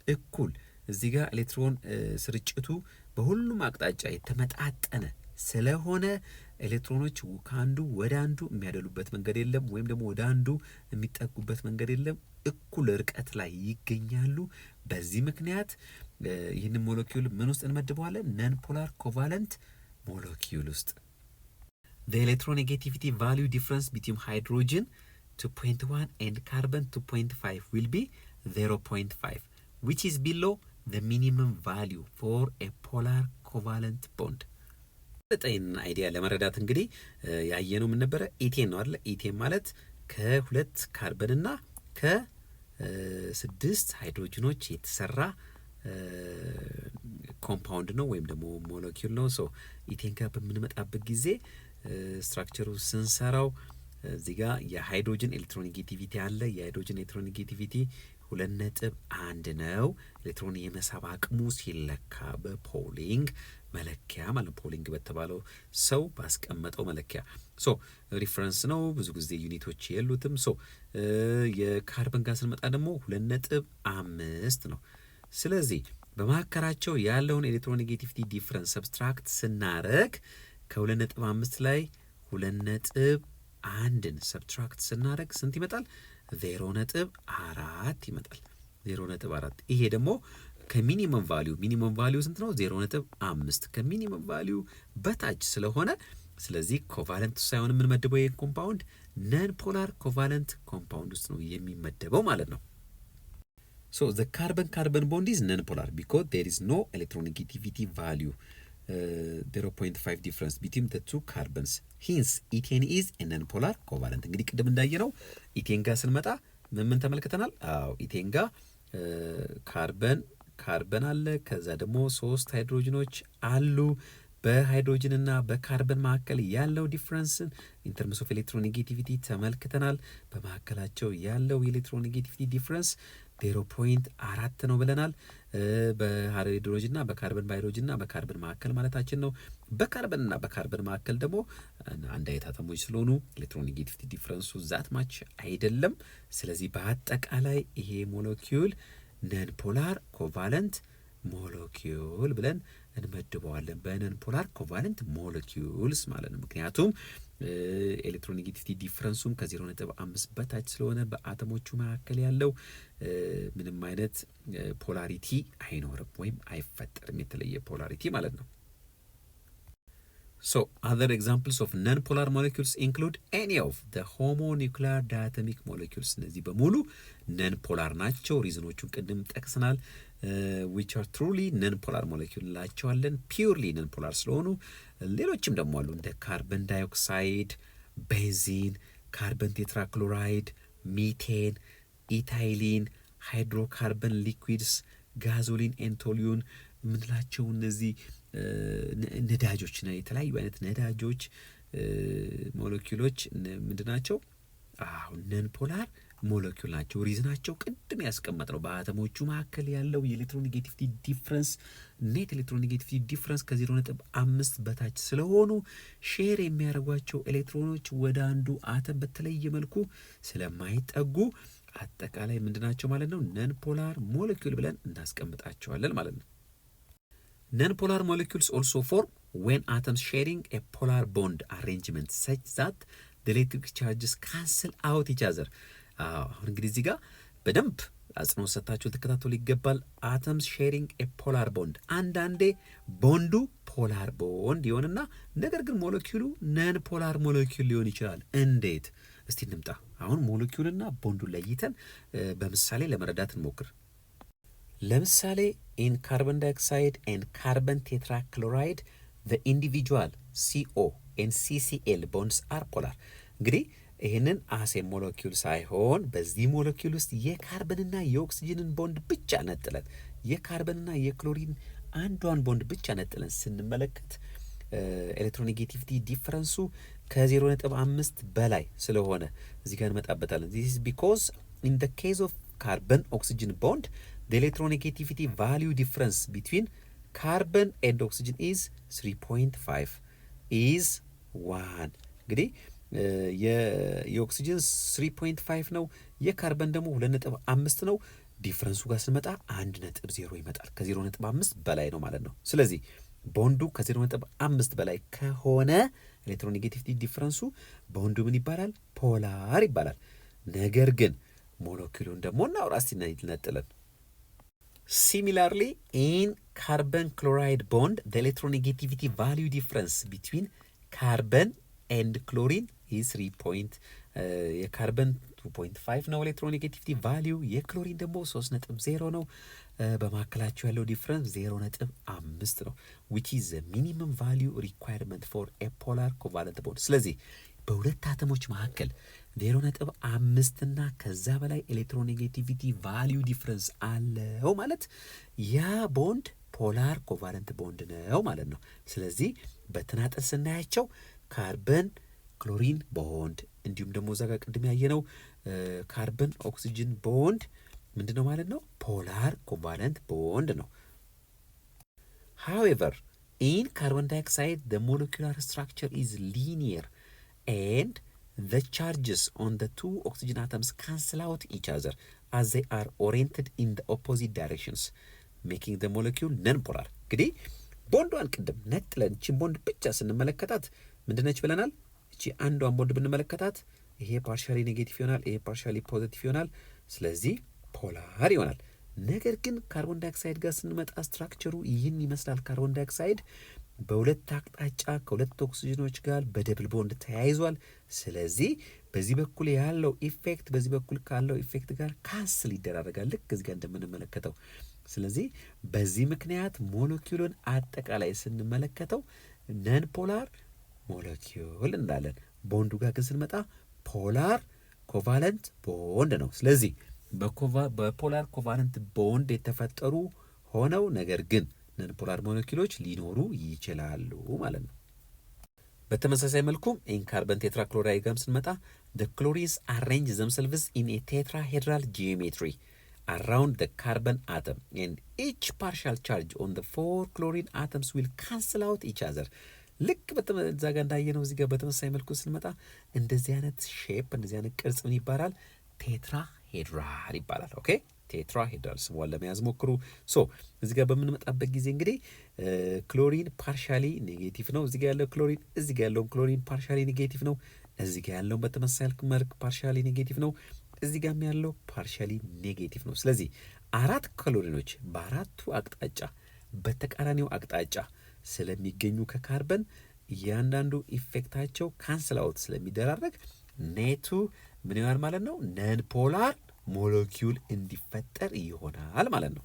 እኩል እዚህ ጋር ኤሌክትሮን ስርጭቱ በሁሉም አቅጣጫ የተመጣጠነ ስለሆነ ኤሌክትሮኖች ከአንዱ ወደ አንዱ የሚያደሉበት መንገድ የለም፣ ወይም ደግሞ ወደ አንዱ የሚጠጉበት መንገድ የለም። እኩል ርቀት ላይ ይገኛሉ። በዚህ ምክንያት ይህንን ሞለኪውል ምን ውስጥ እንመድበዋለን? ነን ፖላር ኮቫለንት ሞለኪውል ውስጥ። the electronegativity value difference between hydrogen 2.1 and carbon 2.5 will be 0.5 which is below the minimum value for a polar covalent bond። ጠይን አይዲያ ለመረዳት እንግዲህ ያየነው ምን ነበረ? ኢቴን ነው አይደል? ኢቴን ማለት ከሁለት ካርበንና ከ6 ሃይድሮጅኖች የተሰራ ኮምፓውንድ ነው ወይም ደግሞ ሞለኪውል ነው። ሶ ኢቴን ጋር በምንመጣበት ጊዜ ስትራክቸሩ ስንሰራው እዚህ ጋር የሃይድሮጅን ኤሌክትሮኔጌቲቪቲ አለ። የሃይድሮጅን ኤሌክትሮኔጌቲቪቲ 2.1 ነው። ኤሌክትሮን የመሳብ አቅሙ ሲለካ በፖሊንግ መለኪያ ማለት ፖሊንግ በተባለው ሰው ባስቀመጠው መለኪያ። ሶ ሪፈረንስ ነው፣ ብዙ ጊዜ ዩኒቶች የሉትም። ሶ የካርበን ጋር ስንመጣ ደግሞ 2.5 ነው። ስለዚህ በመካከላቸው ያለውን ኤሌክትሮኔጌቲቪቲ ዲፍረንስ ሰብስትራክት ስናረግ ከ2.5 ላይ 2.1ን ሰብስትራክት ስናረግ ስንት ይመጣል? 0.4 ይመጣል። 0.4 ይሄ ደግሞ ከሚኒመም ቫሊዩ ሚኒመም ቫሊዩ ስንት ነው? 0.5 ከሚኒመም ቫሊዩ በታች ስለሆነ ስለዚህ ኮቫለንት ሳይሆን የምንመድበው ይሄን ኮምፓውንድ ነን ፖላር ኮቫለንት ኮምፓውንድ ውስጥ ነው የሚመደበው ማለት ነው። So the carbon bond is non-polar because there is no electronegativity value 0.5 difference between the two carbons. Hence ethane is a non-polar covalent። እንግዲህ ቅድም እንዳየነው ኢቴን ጋር ስንመጣ ምን ተመልክተናል? አዎ ኢቴን ጋር ካርበን አለ፣ ከዛ ደግሞ 3 ሃይድሮጅኖች አሉ። በሃይድሮጅን እና በካርበን መካከል ያለው ዲፍረንስን ኢን ተርምስ ኦፍ ኤሌክትሮኔጌቲቪቲ ተመልክተናል። በመካከላቸው ያለው የኤሌክትሮኔጌቲቪቲ ዲፍረንስ 0.4 ነው ብለናል። በሃይድሮጅን እና በሃይድሮጅን እና በካርበን መካከል ማለታችን ነው። በካርበን እና በካርበን መካከል ደግሞ አንድ አይነት አተሞች ስለሆኑ ኤሌክትሮኔጌቲቪቲ ዲፍረንሱ ዛት ማች አይደለም። ስለዚህ በአጠቃላይ ይሄ ሞለኪውል ነን ፖላር ኮቫለንት ሞለኪውል ብለን እንመድበዋለን። በነን ፖላር ኮቫለንት ሞለኪውልስ ማለት ነው። ምክንያቱም ኤሌክትሮኔጌቲቪቲ ዲፍረንሱም ከ0.5 በታች ስለሆነ በአተሞቹ መካከል ያለው ምንም አይነት ፖላሪቲ አይኖርም ወይም አይፈጠርም፣ የተለየ ፖላሪቲ ማለት ነው። So other examples of non-polar molecules include any of the homonuclear diatomic molecules። እነዚህ በሙሉ non-polar ናቸው። ሪዝኖቹን ቅድም ጠቅሰናል። which are truly non-polar molecule እንላቸዋለን purely non-polar ስለሆኑ። ሌሎችም ደግሞ አሉ እንደ ካርበን ዳይኦክሳይድ፣ ቤንዚን፣ ካርበን ቴትራክሎራይድ፣ ሚቴን፣ ኢታይሊን፣ ሃይድሮካርበን ሊኩዊድስ፣ ጋዞሊን፣ ኤንቶሊዮን ምንላቸው እነዚህ ነዳጆች ነው። የተለያዩ አይነት ነዳጆች ሞለኪውሎች ምንድናቸው? ነን ፖላር ሞለኪውል ናቸው። ሪዝናቸው ቅድም ያስቀመጥነው በአተሞቹ መካከል ያለው የኤሌክትሮኔጌቲቪቲ ዲፍረንስ ኔት ኤሌክትሮኔጌቲቪቲ ዲፍረንስ ከ0.5 በታች ስለሆኑ ሼር የሚያደርጓቸው ኤሌክትሮኖች ወደ አንዱ አተም በተለየ መልኩ ስለማይጠጉ አጠቃላይ ምንድናቸው ማለት ነው? ነን ፖላር ሞለኪውል ብለን እናስቀምጣቸዋለን ማለት ነው። Non-polar molecules also form when atoms sharing a polar bond arrangement such that the electric charges cancel out each other። አሁን እንግዲህ እዚህ ጋር በደንብ አጽንኦት ሰጥታችሁ ተከታተሉ ይገባል። atoms sharing a polar bond አንዳንዴ ቦንዱ ፖላር ቦንድ ይሆንና ነገር ግን ሞለኪውሉ ነን ፖላር ሞለኪውል ሊሆን ይችላል። እንዴት? እስቲ እንምጣ። አሁን ሞለኪውልና ቦንዱን ለይተን በምሳሌ ለመረዳት እንሞክር። ለምሳሌ in carbon dioxide and carbon tetrachloride the individual CO and CCl bonds are polar። እንግዲህ ይህንን አሴ ሞለኪውል ሳይሆን በዚህ ሞለኪውል ውስጥ የካርበንና የኦክሲጅንን ቦንድ ብቻ ነጥለን የካርበንና የክሎሪን አንዷን ቦንድ ብቻ ነጥለን ስንመለከት ኤሌክትሮኔጌቲቪቲ ዲፍረንሱ ከ0.5 በላይ ስለሆነ እዚህ ጋር እንመጣበታለን። this is because in the case of carbon oxygen bond the electronegativity value difference between carbon and oxygen is 3.5 is 1። እንግዲህ የኦክሲጅን 3.5 ነው፣ የካርበን ደግሞ 2.5 ነው። ዲፍረንሱ ጋር ስንመጣ 1.0 ይመጣል። ከ0.5 በላይ ነው ማለት ነው። ስለዚህ ቦንዱ ከ0.5 በላይ ከሆነ ኤሌክትሮኔጌቲቪቲ ዲፍረንሱ ቦንዱ ምን ይባላል? ፖላር ይባላል። ነገር ግን ሞለኪሉን ደግሞ እናውራ እስቲ ነጥለን። ሲሚላርሊ ኢን ካርበን ክሎራይድ ቦንድ the electronegativity value difference between ካርበን ኤንድ ክሎሪን ይህ 3 የካርበን 2.5 ነው ኤሌክትሮኔጌቲቪቲ ቫሊዩ፣ የክሎሪን ደግሞ 3.0 ነው። በመካከላቸው ያለው ዲፍረንስ 0.5 ነው which is the minimum value requirement for a polar covalent bond። ስለዚህ በሁለት አተሞች መካከል 0.5 እና ከዛ በላይ ኤሌክትሮኔጌቲቪቲ ቫሊዩ ዲፍረንስ አለው ማለት ያ ቦንድ ፖላር ኮቫለንት ቦንድ ነው ማለት ነው። ስለዚህ በተናጠል ስናያቸው ካርበን ክሎሪን ቦንድ እንዲሁም ደግሞ እዛ ጋር ቅድም ያየነው ካርበን ኦክሲጅን ቦንድ ምንድን ነው ማለት ነው? ፖላር ኮቫለንት ቦንድ ነው። however in carbon dioxide the molecular structure is linear and the charges on the two oxygen atoms cancel out each other as they are oriented in the opposite directions making the molecule non-polar። እንግዲህ ቦንዷን ቅድም ነጥለን እቺን ቦንድ ብቻ ስንመለከታት ምንድነች ብለናል? እቺ አንዷን ቦንድ ብንመለከታት ይሄ ፓርሻሊ ኔጌቲቭ ይሆናል፣ ይሄ ፓርሻሊ ፖዚቲቭ ይሆናል። ስለዚህ ፖላር ይሆናል። ነገር ግን ካርቦን ዳይኦክሳይድ ጋር ስንመጣ ስትራክቸሩ ይህን ይመስላል። ካርቦን ዳይኦክሳይድ በሁለት አቅጣጫ ከሁለት ኦክሲጅኖች ጋር በደብል ቦንድ ተያይዟል። ስለዚህ በዚህ በኩል ያለው ኢፌክት በዚህ በኩል ካለው ኢፌክት ጋር ካንስል ይደራረጋል፣ ልክ እዚህ ጋር እንደምንመለከተው። ስለዚህ በዚህ ምክንያት ሞለኪውሉን አጠቃላይ ስንመለከተው ነን ፖላር ሞለኪውል እንዳለን፣ ቦንዱ ጋር ግን ስንመጣ ፖላር ኮቫለንት ቦንድ ነው። ስለዚህ በፖላር ኮቫለንት ቦንድ የተፈጠሩ ሆነው ነገር ግን ነን ፖላር ሞለኪውሎች ሊኖሩ ይችላሉ ማለት ነው። በተመሳሳይ መልኩም ኢን ካርበን ቴትራክሎራይድ ጋር ስንመጣ the chlorines arrange themselves in a tetrahedral geometry around the carbon atom and each partial charge on the 4 chlorine atoms will cancel out each other። ልክ በዛ ጋር እንዳየነው እዚህ ጋር በተመሳሳይ መልኩ ስንመጣ እንደዚህ አይነት ሼፕ እንደዚህ አይነት ቅርጽ ምን ይባላል? ቴትራሄድራል ይባላል። ኦኬ ቴትራሄድራል ስሟን ለመያዝ ሞክሩ። ሶ እዚህ ጋር በምንመጣበት ጊዜ እንግዲህ ክሎሪን ፓርሻሊ ኔጌቲቭ ነው። እዚህ ጋር ያለው ክሎሪን እዚህ ጋር ያለው ክሎሪን ፓርሻሊ ኔጌቲቭ ነው። እዚህ ጋር ያለው በተመሳሳይ መልክ ፓርሻሊ ኔጌቲቭ ነው። እዚህ ጋር ያለው ፓርሻሊ ኔጌቲቭ ነው። ስለዚህ አራት ክሎሪኖች በአራቱ አቅጣጫ በተቃራኒው አቅጣጫ ስለሚገኙ ከካርበን እያንዳንዱ ኢፌክታቸው ካንስል አውት ስለሚደራረግ ኔቱ ምን ይሆናል ማለት ነው? ነን ፖላር ሞለኪውል እንዲፈጠር ይሆናል ማለት ነው።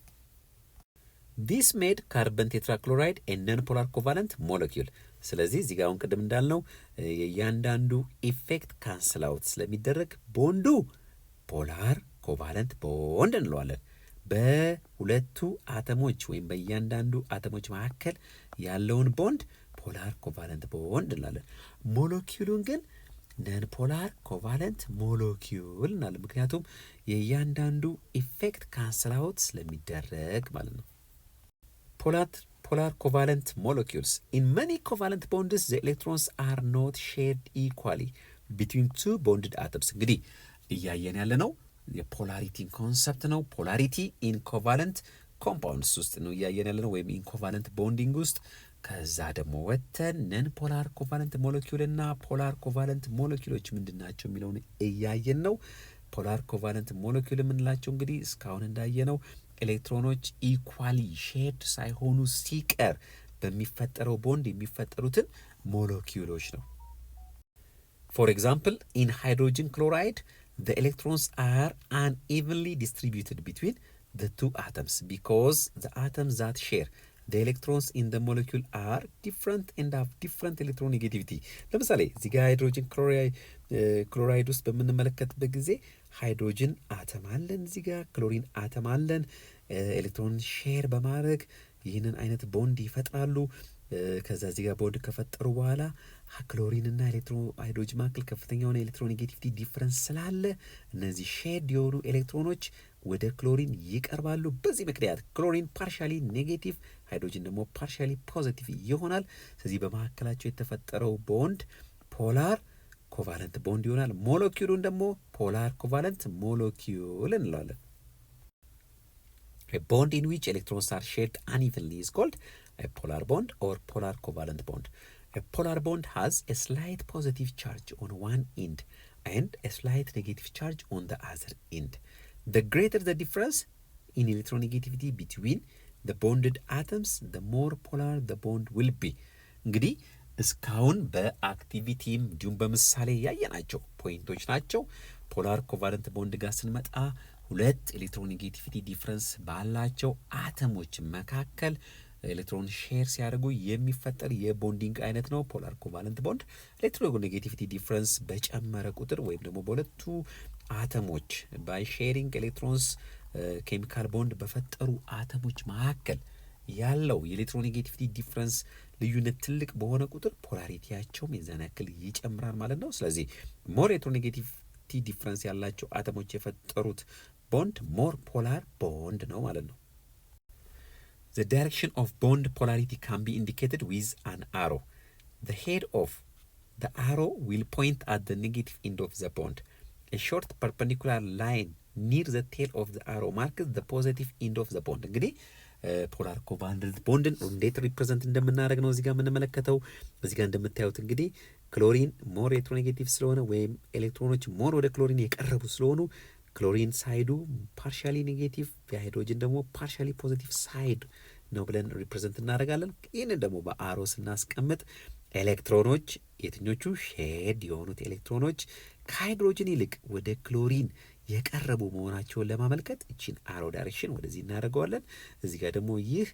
ዲስ ሜድ ካርበን ቴትራክሎራይድ ኤ ነን ፖላር ኮቫለንት ሞለኪውል። ስለዚህ እዚህ ጋር አሁን ቅድም እንዳልነው የእያንዳንዱ ኢፌክት ካንስል አውት ስለሚደረግ ቦንዱ ፖላር ኮቫለንት ቦንድ እንለዋለን። በሁለቱ አተሞች ወይም በእያንዳንዱ አተሞች መካከል ያለውን ቦንድ ፖላር ኮቫለንት ቦንድ እንላለን። ሞለኪውሉን ግን ነን ፖላር ኮቫለንት ሞለኪውል እንላለን። ምክንያቱም የእያንዳንዱ ኢፌክት ካንስል አውት ስለሚደረግ ማለት ነው። ፖላር ኮቫለንት ሞለኪውልስ ኢን መኒ ኮቫለንት ቦንድስ ዘ ኤሌክትሮንስ አር ኖት ሼርድ ኢኳሊ ቢትዊን ቱ ቦንድድ አተምስ። እንግዲህ እያየን ያለ ነው የፖላሪቲን ኮንሰፕት ነው። ፖላሪቲ ኢን ኮቫለንት ኮምፓውንድስ ውስጥ ነው እያየን ያለ ነው፣ ወይም ኢን ኮቫለንት ቦንዲንግ ውስጥ። ከዛ ደግሞ ወተን ነን ፖላር ኮቫለንት ሞለኪውል እና ፖላር ኮቫለንት ሞለኪውሎች ምንድን ናቸው የሚለውን እያየን ነው። ፖላር ኮቫለንት ሞለኪውል የምንላቸው እንግዲህ እስካሁን እንዳየነው ኤሌክትሮኖች ኢኳሊ ሼርድ ሳይሆኑ ሲቀር በሚፈጠረው ቦንድ የሚፈጠሩትን ሞለኪውሎች ነው። ፎር ኤግዛምፕል ኢን ሃይድሮጅን ክሎራይድ the electrons are unevenly distributed between the two atoms because the atoms that share the electrons in the molecule are different and have different electronegativity። ለምሳሌ እዚህ ጋር ሃይድሮጅን ክሎራይድ ውስጥ በምንመለከትበት ጊዜ ሃይድሮጅን አተም አለን፣ እዚህ ጋር ክሎሪን አተም አለን። ኤሌክትሮን ሼር በማድረግ ይህንን አይነት ቦንድ ይፈጥራሉ። ከዛ እዚህ ጋር ቦንድ ከፈጠሩ በኋላ ክሎሪን እና ሃይድሮጅን መካከል ከፍተኛ የሆነ ኤሌክትሮኔጌቲቪቲ ዲፍረንስ ስላለ እነዚህ ሼድ የሆኑ ኤሌክትሮኖች ወደ ክሎሪን ይቀርባሉ። በዚህ ምክንያት ክሎሪን ፓርሻሊ ኔጌቲቭ፣ ሃይድሮጅን ደግሞ ፓርሻሊ ፖዚቲቭ ይሆናል። ስለዚህ በመካከላቸው የተፈጠረው ቦንድ ፖላር ኮቫለንት ቦንድ ይሆናል። ሞለኪውሉን ደግሞ ፖላር ኮቫለንት ሞለኪውል እንለዋለን። A bond in which electrons are shared unevenly is called a polar bond or polar covalent bond. A polar bond has a slight positive charge on one end and a slight negative charge on the other end. The greater the difference in electronegativity between the bonded atoms, the more polar the bond will be. እንግዲህ እስካሁን በአክቲቪቲም እንዲሁም በምሳሌ ያየናቸው ፖይንቶች ናቸው። ፖላር ኮቫለንት ቦንድ ጋር ስንመጣ ሁለት ኤሌክትሮኔጌቲቪቲ ዲፍረንስ ባላቸው አተሞች መካከል ኤሌክትሮን ሼር ሲያደርጉ የሚፈጠር የቦንዲንግ አይነት ነው ፖላር ኮቫለንት ቦንድ። ኤሌክትሮኔጌቲቪቲ ዲፍረንስ በጨመረ ቁጥር ወይም ደግሞ በሁለቱ አተሞች ባይ ሼሪንግ ኤሌክትሮንስ ኬሚካል ቦንድ በፈጠሩ አተሞች መካከል ያለው የኤሌክትሮኔጌቲቪቲ ዲፍረንስ ልዩነት ትልቅ በሆነ ቁጥር ፖላሪቲያቸውም የዛን ያክል ይጨምራል ማለት ነው። ስለዚህ ሞር ኤሌክትሮኔጌቲቪቲ ዲፍረንስ ያላቸው አተሞች የፈጠሩት ቦንድ ሞር ፖላር ቦንድ ነው ማለት ነው። The direction of bond polarity can be indicated with an arrow. The head of the arrow will point at the negative end of the bond. A short perpendicular line near the tail of the arrow marks the positive end of the bond. እንግዲህ ፖላር ኮቫለንት ቦንድን እንዴት ሪፕሬዘንት እንደምናደርግ ነው እዚጋ የምንመለከተው። እዚጋ እንደምታዩት እንግዲህ ክሎሪን ሞር ኤሌክትሮኔጌቲቭ ስለሆነ ወይም ኤሌክትሮኖች ሞር ወደ ክሎሪን የቀረቡ ስለሆኑ ክሎሪን ሳይዱ ፓርሻሊ ኔጌቲቭ፣ የሃይድሮጅን ደግሞ ፓርሻሊ ፖዚቲቭ ሳይድ ነው ብለን ሪፕሬዘንት እናደርጋለን። ይህንን ደግሞ በአሮ ስናስቀምጥ ኤሌክትሮኖች የትኞቹ ሼድ የሆኑት ኤሌክትሮኖች ከሃይድሮጅን ይልቅ ወደ ክሎሪን የቀረቡ መሆናቸውን ለማመልከት እቺን አሮ ዳይሬክሽን ወደዚህ እናደርገዋለን። እዚህ ጋር ደግሞ ይህ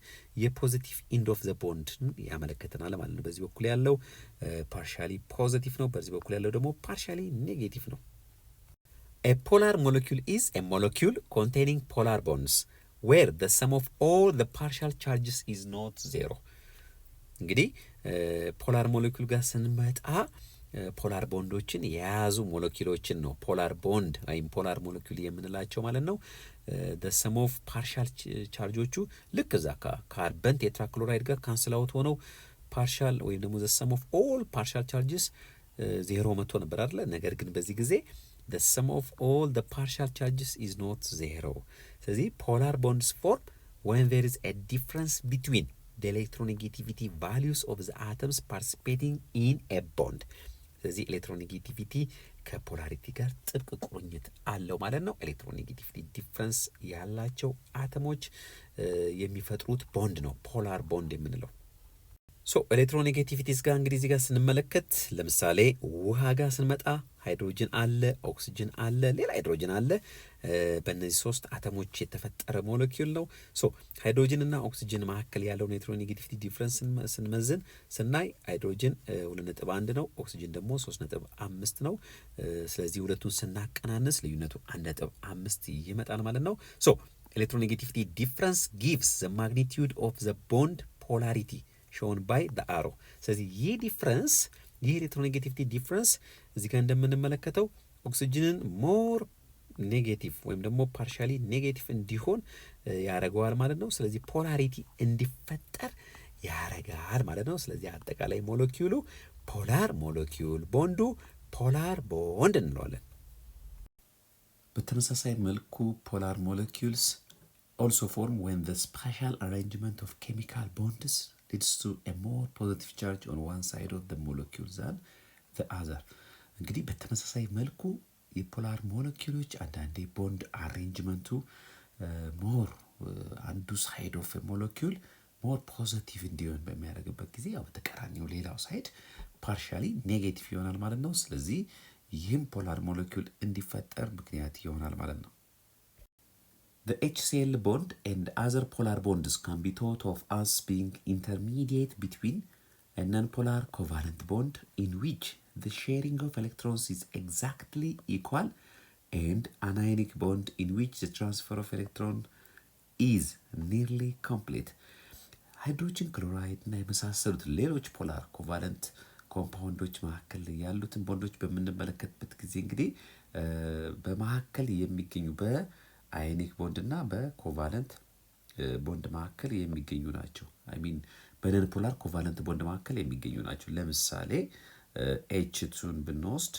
የፖዚቲቭ ኢንድ ኦፍ ዘ ቦንድ ያመለክተናል ማለት ነው። በዚህ በኩል ያለው ፓርሻሊ ፖዚቲቭ ነው፣ በዚህ በኩል ያለው ደግሞ ፓርሻሊ ኔጌቲቭ ነው። A polar molecule is a molecule containing polar bonds where the sum of all the partial charges is not zero. እንግዲህ ፖላር ሞለኪውል ጋር ስንመጣ ፖላር ቦንዶችን የያዙ ሞለኪውሎችን ነው ፖላር ቦንድ ወይም ፖላር ሞለኪውል የምንላቸው ማለት ነው። the sum of partial ቻርጆቹ ልክ እዛ ካርበን ቴትራክሎራይድ ጋር ካንስል አውት ሆነው ፓርሻል ወይም ደግሞ the sum of all partial charges ዜሮ መቶ ነበር አይደለ? ነገር ግን በዚህ ጊዜ the sum of all the partial charges is not zero. ስለዚህ polar bonds form when there is a difference between the electronegativity values of the atoms participating in a bond. ስለዚህ ኤሌክትሮኔጌቲቪቲ ከፖላሪቲ ጋር ጥብቅ ቁርኝት አለው ማለት ነው። ኤሌክትሮኔጌቲቪቲ ዲፍረንስ ያላቸው አተሞች የሚፈጥሩት ቦንድ ነው ፖላር ቦንድ የምንለው። ሶ ኤሌክትሮኔጌቲቪቲስ ጋር እንግዲህ እዚህ ጋር ስንመለከት ለምሳሌ ውሃ ጋር ስንመጣ ሃይድሮጅን አለ፣ ኦክሲጅን አለ፣ ሌላ ሃይድሮጅን አለ። በእነዚህ ሶስት አተሞች የተፈጠረ ሞለኪውል ነው። ሶ ሃይድሮጅን እና ኦክሲጅን መካከል ያለውን ኤሌክትሮኔጌቲቪቲ ዲፍረንስ ስንመዝን ስናይ ሃይድሮጅን 2.1 ነው፣ ኦክሲጅን ደግሞ 3.5 ነው። ስለዚህ ሁለቱን ስናቀናንስ ልዩነቱ 1.5 ይመጣል ማለት ነው። ሶ ኤሌክትሮኔጌቲቪቲ ዲፍረንስ ጊቭስ ዘ ማግኒቲዩድ ኦፍ ዘ ቦንድ ፖላሪቲ shown by the arrow. ስለዚህ ይህ ዲፍረንስ ይህ ኤሌክትሮኔጌቲቪቲ ዲፍረንስ እዚህ ጋር እንደምንመለከተው ኦክሲጅንን ሞር ኔጌቲቭ ወይም ደግሞ ፓርሻሊ ኔጌቲቭ እንዲሆን ያደርገዋል ማለት ነው። ስለዚህ ፖላሪቲ እንዲፈጠር ያደርጋል ማለት ነው። ስለዚህ አጠቃላይ ሞለኪውሉ ፖላር ሞለኪውል፣ ቦንዱ ፖላር ቦንድ እንለዋለን። በተመሳሳይ መልኩ ፖላር ሞለኪውልስ also form when the spatial arrangement of chemical bonds leads to a more positive charge on one side of the molecule than the other. እንግዲህ በተመሳሳይ መልኩ የፖላር ሞለኪውሎች አንዳንዴ ቦንድ አሬንጅመንቱ ሞር አንዱ ሳይድ ኦፍ ሞለኪውል ሞር ፖዚቲቭ እንዲሆን በሚያደርግበት ጊዜ ያው በተቃራኒው ሌላው ሳይድ ፓርሻሊ ኔጌቲቭ ይሆናል ማለት ነው። ስለዚህ ይህም ፖላር ሞለኪውል እንዲፈጠር ምክንያት ይሆናል ማለት ነው። The HCl bond and other polar bonds can be thought of as being intermediate between a non-polar covalent bond in which the sharing of electrons is exactly equal and an ionic bond in which the transfer of electron is nearly complete. ሃይድሮጅን ክሎራይድ እና የመሳሰሉት ሌሎች ፖላር ኮቫለንት ኮምፓውንዶች መካከል ያሉትን ቦንዶች በምንመለከትበት ጊዜ እንግዲህ በመካከል የሚገኙ አዮኒክ ቦንድ እና በኮቫለንት ቦንድ መካከል የሚገኙ ናቸው። አይ ሚን በነን ፖላር ኮቫለንት ቦንድ መካከል የሚገኙ ናቸው። ለምሳሌ H2ን ብንወስድ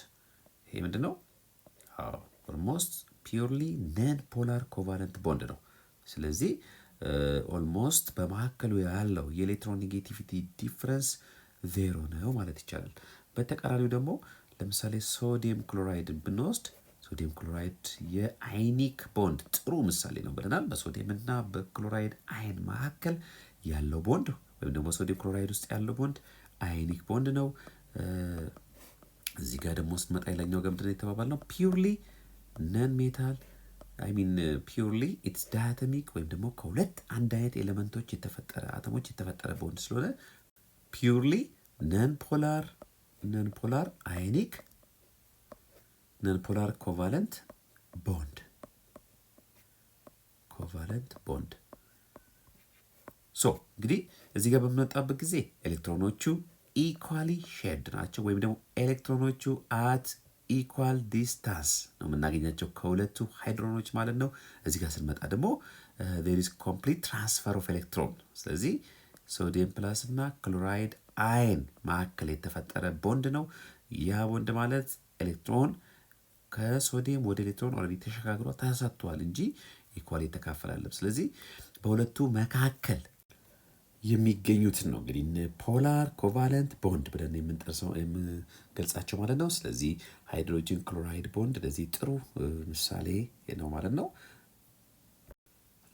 ይሄ ምንድነው? ኦልሞስት ፒውርሊ ነን ፖላር ኮቫለንት ቦንድ ነው። ስለዚህ ኦልሞስት በመካከሉ ያለው የኤሌክትሮኔጌቲቪቲ ዲፍረንስ ዜሮ ነው ማለት ይቻላል። በተቃራኒው ደግሞ ለምሳሌ ሶዲየም ክሎራይድን ብንወስድ ሶዲየም ክሎራይድ የአይኒክ ቦንድ ጥሩ ምሳሌ ነው ብለናል። በሶዲየም እና በክሎራይድ አይን መካከል ያለው ቦንድ ወይም ደግሞ ሶዲየም ክሎራይድ ውስጥ ያለው ቦንድ አይኒክ ቦንድ ነው። እዚህ ጋር ደግሞ ስትመጣ የላኛው ጋር ምንድን ነው የተባባልነው? ፒውርሊ ነን ሜታል ፒውርሊ ኢትስ ዳያተሚክ ወይም ደግሞ ከሁለት አንድ አይነት ኤሌመንቶች የተፈጠረ አተሞች የተፈጠረ ቦንድ ስለሆነ ፒውርሊ ነን ፖላር አዮኒክ ነን ፖላር ኮቫለንት ቦንድ ሶ እንግዲህ እዚህ ጋር በምንመጣበት ጊዜ ኤሌክትሮኖቹ ኢኳሊ ሼርድ ናቸው ወይም ደግሞ ኤሌክትሮኖቹ አት ኢኳል ዲስታንስ ነው የምናገኛቸው ከሁለቱ ሃይድሮኖች ማለት ነው። እዚህ ጋር ስንመጣ ደግሞ there is complete transfer of electron። ስለዚህ ሶዲየም ፕላስ እና ክሎራይድ አይን መካከል የተፈጠረ ቦንድ ነው። ያ ቦንድ ማለት ኤሌክትሮን ከሶዲየም ወደ ኤሌክትሮን ኦልሬዲ ተሸጋግሮ ተሰጥቷል እንጂ ኢኳል የተካፈላለም። ስለዚህ በሁለቱ መካከል የሚገኙትን ነው እንግዲህ ፖላር ኮቫለንት ቦንድ ብለን የምንገልጻቸው ማለት ነው። ስለዚህ ሃይድሮጅን ክሎራይድ ቦንድ ለዚህ ጥሩ ምሳሌ ነው ማለት ነው።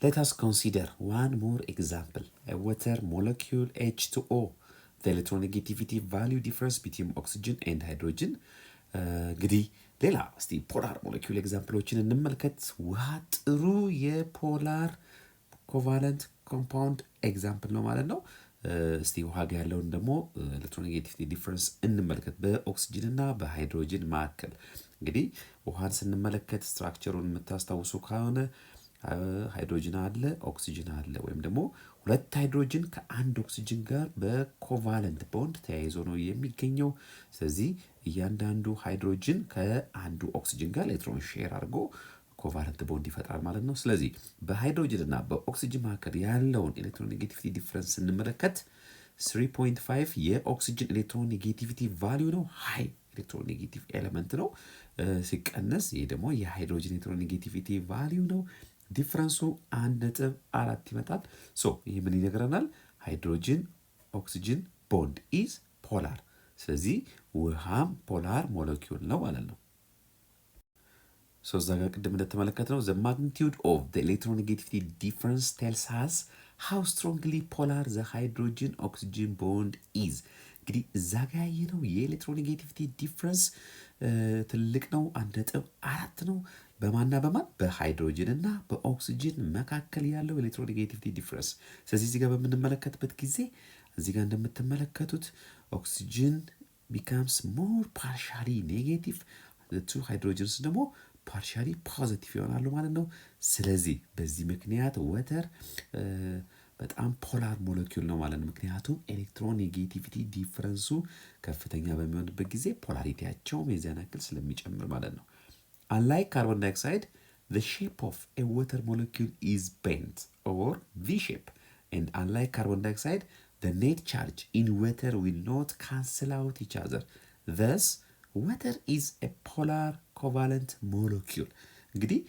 Let us consider one more example. A water molecule H2O. The electronegativity value difference between oxygen and hydrogen. እንግዲህ ሌላ እስቲ ፖላር ሞለኪውል ኤግዛምፕሎችን እንመልከት። ውሃ ጥሩ የፖላር ኮቫለንት ኮምፓውንድ ኤግዛምፕል ነው ማለት ነው። እስቲ ውሃ ጋር ያለውን ደግሞ ኤሌክትሮኔጌቲቪቲ ዲፍረንስ እንመልከት በኦክሲጅን እና በሃይድሮጅን መካከል። እንግዲህ ውሃን ስንመለከት ስትራክቸሩን የምታስታውሱ ከሆነ ሃይድሮጅን አለ፣ ኦክሲጅን አለ። ወይም ደግሞ ሁለት ሃይድሮጅን ከአንድ ኦክሲጅን ጋር በኮቫለንት ቦንድ ተያይዞ ነው የሚገኘው። ስለዚህ እያንዳንዱ ሃይድሮጅን ከአንዱ ኦክሲጅን ጋር ኤሌክትሮን ሼር አድርጎ ኮቫለንት ቦንድ ይፈጥራል ማለት ነው። ስለዚህ በሃይድሮጅን እና በኦክሲጅን መካከል ያለውን ኤሌክትሮኔጌቲቪቲ ዲፍረንስ ስንመለከት 3.5 የኦክሲጅን ኤሌክትሮኔጌቲቪቲ ቫሊዩ ነው። ሃይ ኤሌክትሮኔጌቲቭ ኤሌመንት ነው። ሲቀነስ ይሄ ደግሞ የሃይድሮጅን ኤሌክትሮኔጌቲቪቲ ቫሊዩ ነው። ዲፍረንሱ 1.4 ይመጣል። ሶ ይህ ምን ይነግረናል? ሃይድሮጅን ኦክሲጅን ቦንድ ኢዝ ፖላር። ስለዚህ ውሃም ፖላር ሞለኪውል ነው ማለት ነው። ሶ እዛ ጋር ቅድም እንደተመለከትነው the magnitude of the electronegativity difference tells us how strongly polar the hydrogen oxygen bond is። እንግዲህ እዛ ጋር ያየነው የኤሌክትሮኔጌቲቪቲ ዲፍረንስ ትልቅ ነው። 1.4 ነው። በማና በማን በሃይድሮጅን እና በኦክሲጅን መካከል ያለው ኤሌክትሮኔጌቲቪቲ ዲፍረንስ። ስለዚህ እዚህ ጋር በምንመለከትበት ጊዜ እዚህ ጋር እንደምትመለከቱት ኦክሲጅን becomes more partially negative፣ two ሃይድሮጅንስ ደግሞ ፓርሻሊ ፖዚቲቭ ይሆናሉ ማለት ነው። ስለዚህ በዚህ ምክንያት ወተር በጣም ፖላር ሞለኪውል ነው ማለት ነው። ምክንያቱም ኤሌክትሮኔጌቲቪቲ ዲፍረንሱ ከፍተኛ በሚሆንበት ጊዜ ፖላሪቲያቸውም የዚያን ያክል ስለሚጨምር ማለት ነው። Unlike carbon dioxide, the shape of a water molecule is bent or V-shape. And unlike carbon dioxide, the net charge in water will not cancel out each other. Thus, water is a polar covalent molecule. እንግዲህ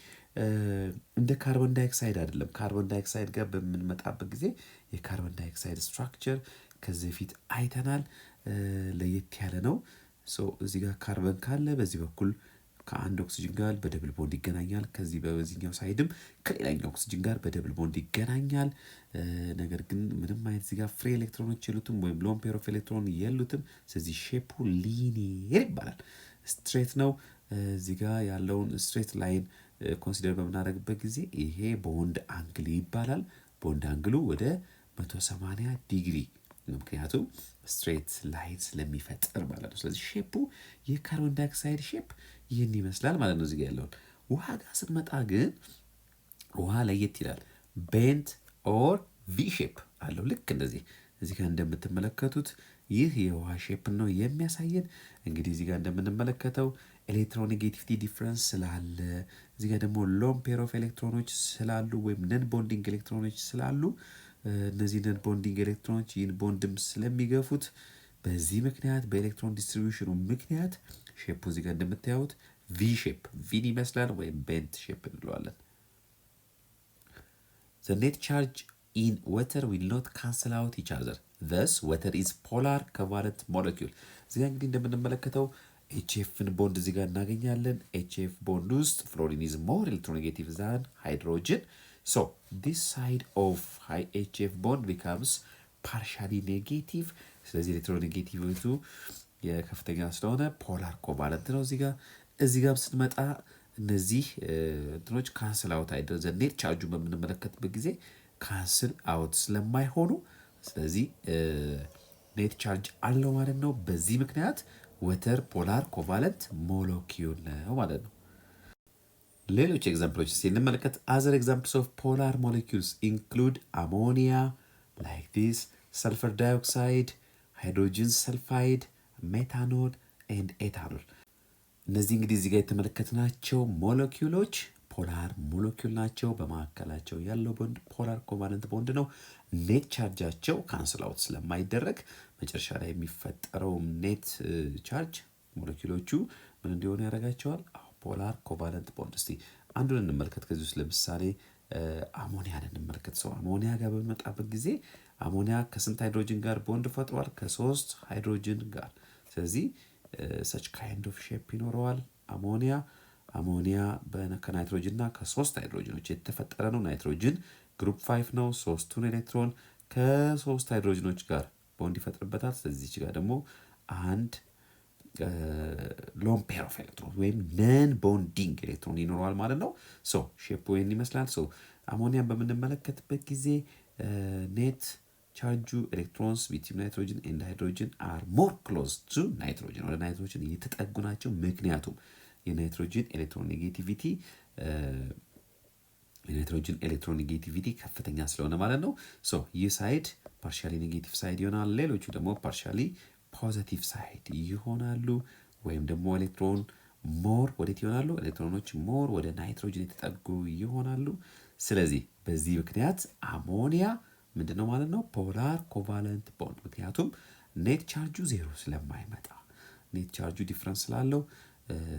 እንደ ካርቦን ዳይኦክሳይድ አይደለም። ካርቦን ዳይኦክሳይድ ጋር በምንመጣበት ጊዜ የካርቦን ዳይኦክሳይድ ስትራክቸር ከዚህ በፊት አይተናል። ለየት ያለ ነው። ሶ እዚህ ጋር ካርበን ካለ በዚህ በኩል ከአንድ ኦክሲጅን ጋር በደብል ቦንድ ይገናኛል። ከዚህ በዚህኛው ሳይድም ከሌላኛው ኦክሲጅን ጋር በደብል ቦንድ ይገናኛል። ነገር ግን ምንም አይነት እዚህ ጋር ፍሪ ኤሌክትሮኖች የሉትም ወይም ሎን ፔር ኦፍ ኤሌክትሮን የሉትም። ስለዚህ ሼፑ ሊኒየር ይባላል። ስትሬት ነው። እዚህ ጋር ያለውን ስትሬት ላይን ኮንሲደር በምናደርግበት ጊዜ ይሄ ቦንድ አንግል ይባላል። ቦንድ አንግሉ ወደ 180 ዲግሪ፣ ምክንያቱም ስትሬት ላይን ስለሚፈጥር ማለት ነው። ስለዚህ ሼፑ የካርቦን ዳይኦክሳይድ ሼፕ ይህን ይመስላል ማለት ነው። እዚጋ ያለውን ውሃ ጋር ስትመጣ ግን ውሃ ለየት ይላል። ቤንት ኦር ቪ ሼፕ አለው። ልክ እንደዚህ እዚህ ጋር እንደምትመለከቱት ይህ የውሃ ሼፕ ነው የሚያሳየን። እንግዲህ እዚህ ጋር እንደምንመለከተው ኤሌክትሮኔጌቲቪቲ ዲፍረንስ ስላለ እዚህ ጋር ደግሞ ሎን ፔር ኦፍ ኤሌክትሮኖች ስላሉ ወይም ነን ቦንዲንግ ኤሌክትሮኖች ስላሉ እነዚህ ነን ቦንዲንግ ኤሌክትሮኖች ይህን ቦንድም ስለሚገፉት በዚህ ምክንያት በኤሌክትሮን ዲስትሪቢዩሽኑ ምክንያት ሼፑ እዚህ ጋር እንደምታዩት ቪ ሼፕ ቪን ይመስላል ወይም ቤንት ሼፕ እንለዋለን። the net charge in water will not cancel out each other. Thus, water is polar covalent molecule. እዚህ ጋር እንግዲህ እንደምንመለከተው ኤችኤፍን ቦንድ እዚህ ጋር እናገኛለን። ኤችኤፍ ቦንድ ውስጥ ፍሎሪን is more electronegative than hydrogen. So, this side of high HF bond becomes partially negative. ስለዚህ ኤሌክትሮኔጌቲቪቱ የከፍተኛ ስለሆነ ፖላር ኮቫለንት ነው። እዚህ ጋር ስንመጣ እነዚህ እንትኖች ካንስል አውት አይደረዘ ኔት ቻርጁ በምንመለከትበት ጊዜ ካንስል አውት ስለማይሆኑ ስለዚህ ኔት ቻርጅ አለው ማለት ነው። በዚህ ምክንያት ወተር ፖላር ኮቫለንት ሞለኪውል ነው ማለት ነው። ሌሎች ኤግዛምፕሎች ስንመለከት other examples of polar molecules include ammonia like this, sulfur dioxide, hydrogen sulfide, methanol and ethanol. እነዚህ እንግዲህ እዚህ ጋር የተመለከትናቸው ሞለኪውሎች ፖላር ሞለኪውል ናቸው። በመካከላቸው ያለው ቦንድ ፖላር ኮቫለንት ቦንድ ነው። ኔት ቻርጃቸው ካንስል አውት ስለማይደረግ መጨረሻ ላይ የሚፈጠረው ኔት ቻርጅ ሞለኪውሎቹ ምን እንዲሆኑ ያደርጋቸዋል? ፖላር ኮቫለንት ቦንድ። እስቲ አንዱን እንመልከት። ከዚህ ውስጥ ለምሳሌ አሞኒያን እንመልከት። ሰው አሞኒያ ጋር በመጣበት ጊዜ አሞኒያ ከስንት ሃይድሮጅን ጋር ቦንድ ፈጥሯል? ከ3 ሃይድሮጅን ጋር። ስለዚህ such kind of shape ይኖረዋል። አሞኒያ ከናይትሮጅን እና ከ3 ሃይድሮጅኖች የተፈጠረ ነው። ናይትሮጅን ግሩፕ 5 ነው። 3ቱን ኤሌክትሮን ከ3 ሃይድሮጅኖች ጋር ቦንድ ይፈጥርበታል። ስለዚህ ጋር ደግሞ አንድ ሎን ፔር ኦፍ ኤሌክትሮን ወይም ነን ቦንዲንግ ኤሌክትሮን ይኖረዋል ማለት ነው። ሶ ሼፕ ወይን ይመስላል። ሶ አሞኒያን በምንመለከትበት ጊዜ ኔት ቻርጁ ኤሌክትሮንስ ቢትዊን ናይትሮጅን ኤንድ ሃይድሮጅን አር ሞር ክሎዝ ቱ ናይትሮጅን፣ ወደ ናይትሮጅን እየተጠጉ ናቸው። ምክንያቱም የናይትሮጅን ኤሌክትሮኔጌቲቪቲ ከፍተኛ ስለሆነ ማለት ነው። ሶ ይህ ሳይድ ፓርሻሊ ኔጌቲቭ ሳይድ ይሆናል። ሌሎቹ ደግሞ ፓርሻሊ ፖዚቲቭ ሳይድ ይሆናሉ። ወይም ደግሞ ኤሌክትሮን ሞር ወዴት ይሆናሉ? ኤሌክትሮኖች ሞር ወደ ናይትሮጅን የተጠጉ ይሆናሉ። ስለዚህ በዚህ ምክንያት አሞኒያ ምንድነው ማለት ነው? ፖላር ኮቫለንት ቦንድ። ምክንያቱም ኔት ቻርጁ ዜሮ ስለማይመጣ ኔት ቻርጁ ዲፍረንስ ስላለው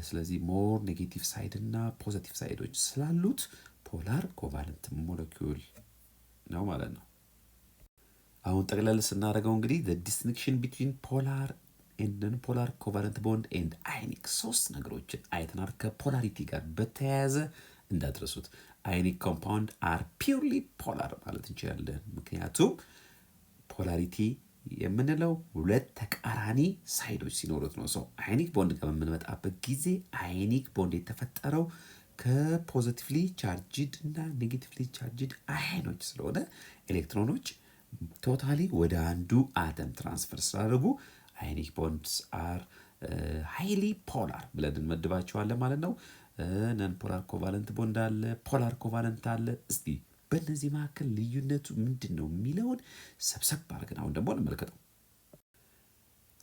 ስለዚህ ሞር ኔጌቲቭ ሳይድ እና ፖዚቲቭ ሳይዶች ስላሉት ፖላር ኮቫለንት ሞለኪውል ነው ማለት ነው። አሁን ጠቅለል ስናደርገው እንግዲህ the distinction between polar and non-polar covalent bond and ionic 3 ነገሮችን አይተናል። ከፖላሪቲ ጋር በተያያዘ እንዳትረሱት ionic compound are purely polar ማለት እንችላለን። ምክንያቱም ፖላሪቲ የምንለው ሁለት ተቃራኒ ሳይዶች ሲኖሩት ነው። ሰው አዮኒክ ቦንድ ጋር በምንመጣበት ጊዜ አዮኒክ ቦንድ የተፈጠረው ከፖዚቲቭሊ ቻርጅድ እና ኔጌቲቭሊ ቻርጅድ አዮኖች ስለሆነ ኤሌክትሮኖች ቶታሊ ወደ አንዱ አተም ትራንስፈር ስላደረጉ አዮኒክ ቦንድስ አር ሃይሊ ፖላር ብለን እንመድባቸዋለን ማለት ነው። ነን ፖላር ኮቫለንት ቦንድ አለ፣ ፖላር ኮቫለንት አለ። እስቲ በእነዚህ መካከል ልዩነቱ ምንድን ነው የሚለውን ሰብሰብ አድርገን አሁን ደግሞ እንመልከተው።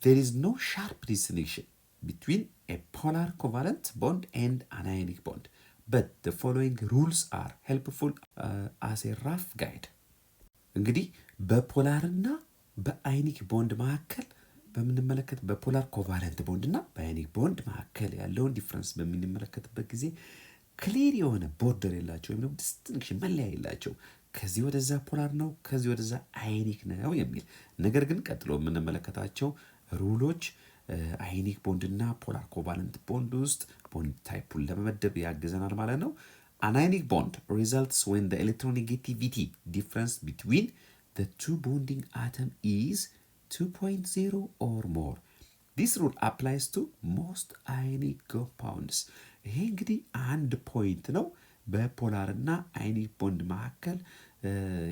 There is no sharp distinction between a polar covalent bond and an ionic bond, but the following rules are helpful as a rough guide. እንግዲህ በፖላርና በአዮኒክ ቦንድ መካከል በምንመለከት በፖላር ኮቫለንት ቦንድ እና በአዮኒክ ቦንድ መካከል ያለውን ዲፍረንስ በምንመለከትበት ጊዜ ክሊር የሆነ ቦርደር የላቸው ወይም ዲስቲንክሽን መለያ የላቸው። ከዚህ ወደዛ ፖላር ነው፣ ከዚህ ወደዛ አዮኒክ ነው የሚል ነገር ግን ቀጥሎ የምንመለከታቸው ሩሎች አዮኒክ ቦንድ እና ፖላር ኮቫለንት ቦንድ ውስጥ ቦንድ ታይፑን ለመመደብ ያግዘናል ማለት ነው። An ionic bond results when the electronegativity difference between the two bonding atoms is 2.0 or more. This rule applies to most ionic compounds. ይሄ እንግዲህ አንድ ፖይንት ነው በፖላር እና አዮኒክ ቦንድ መካከል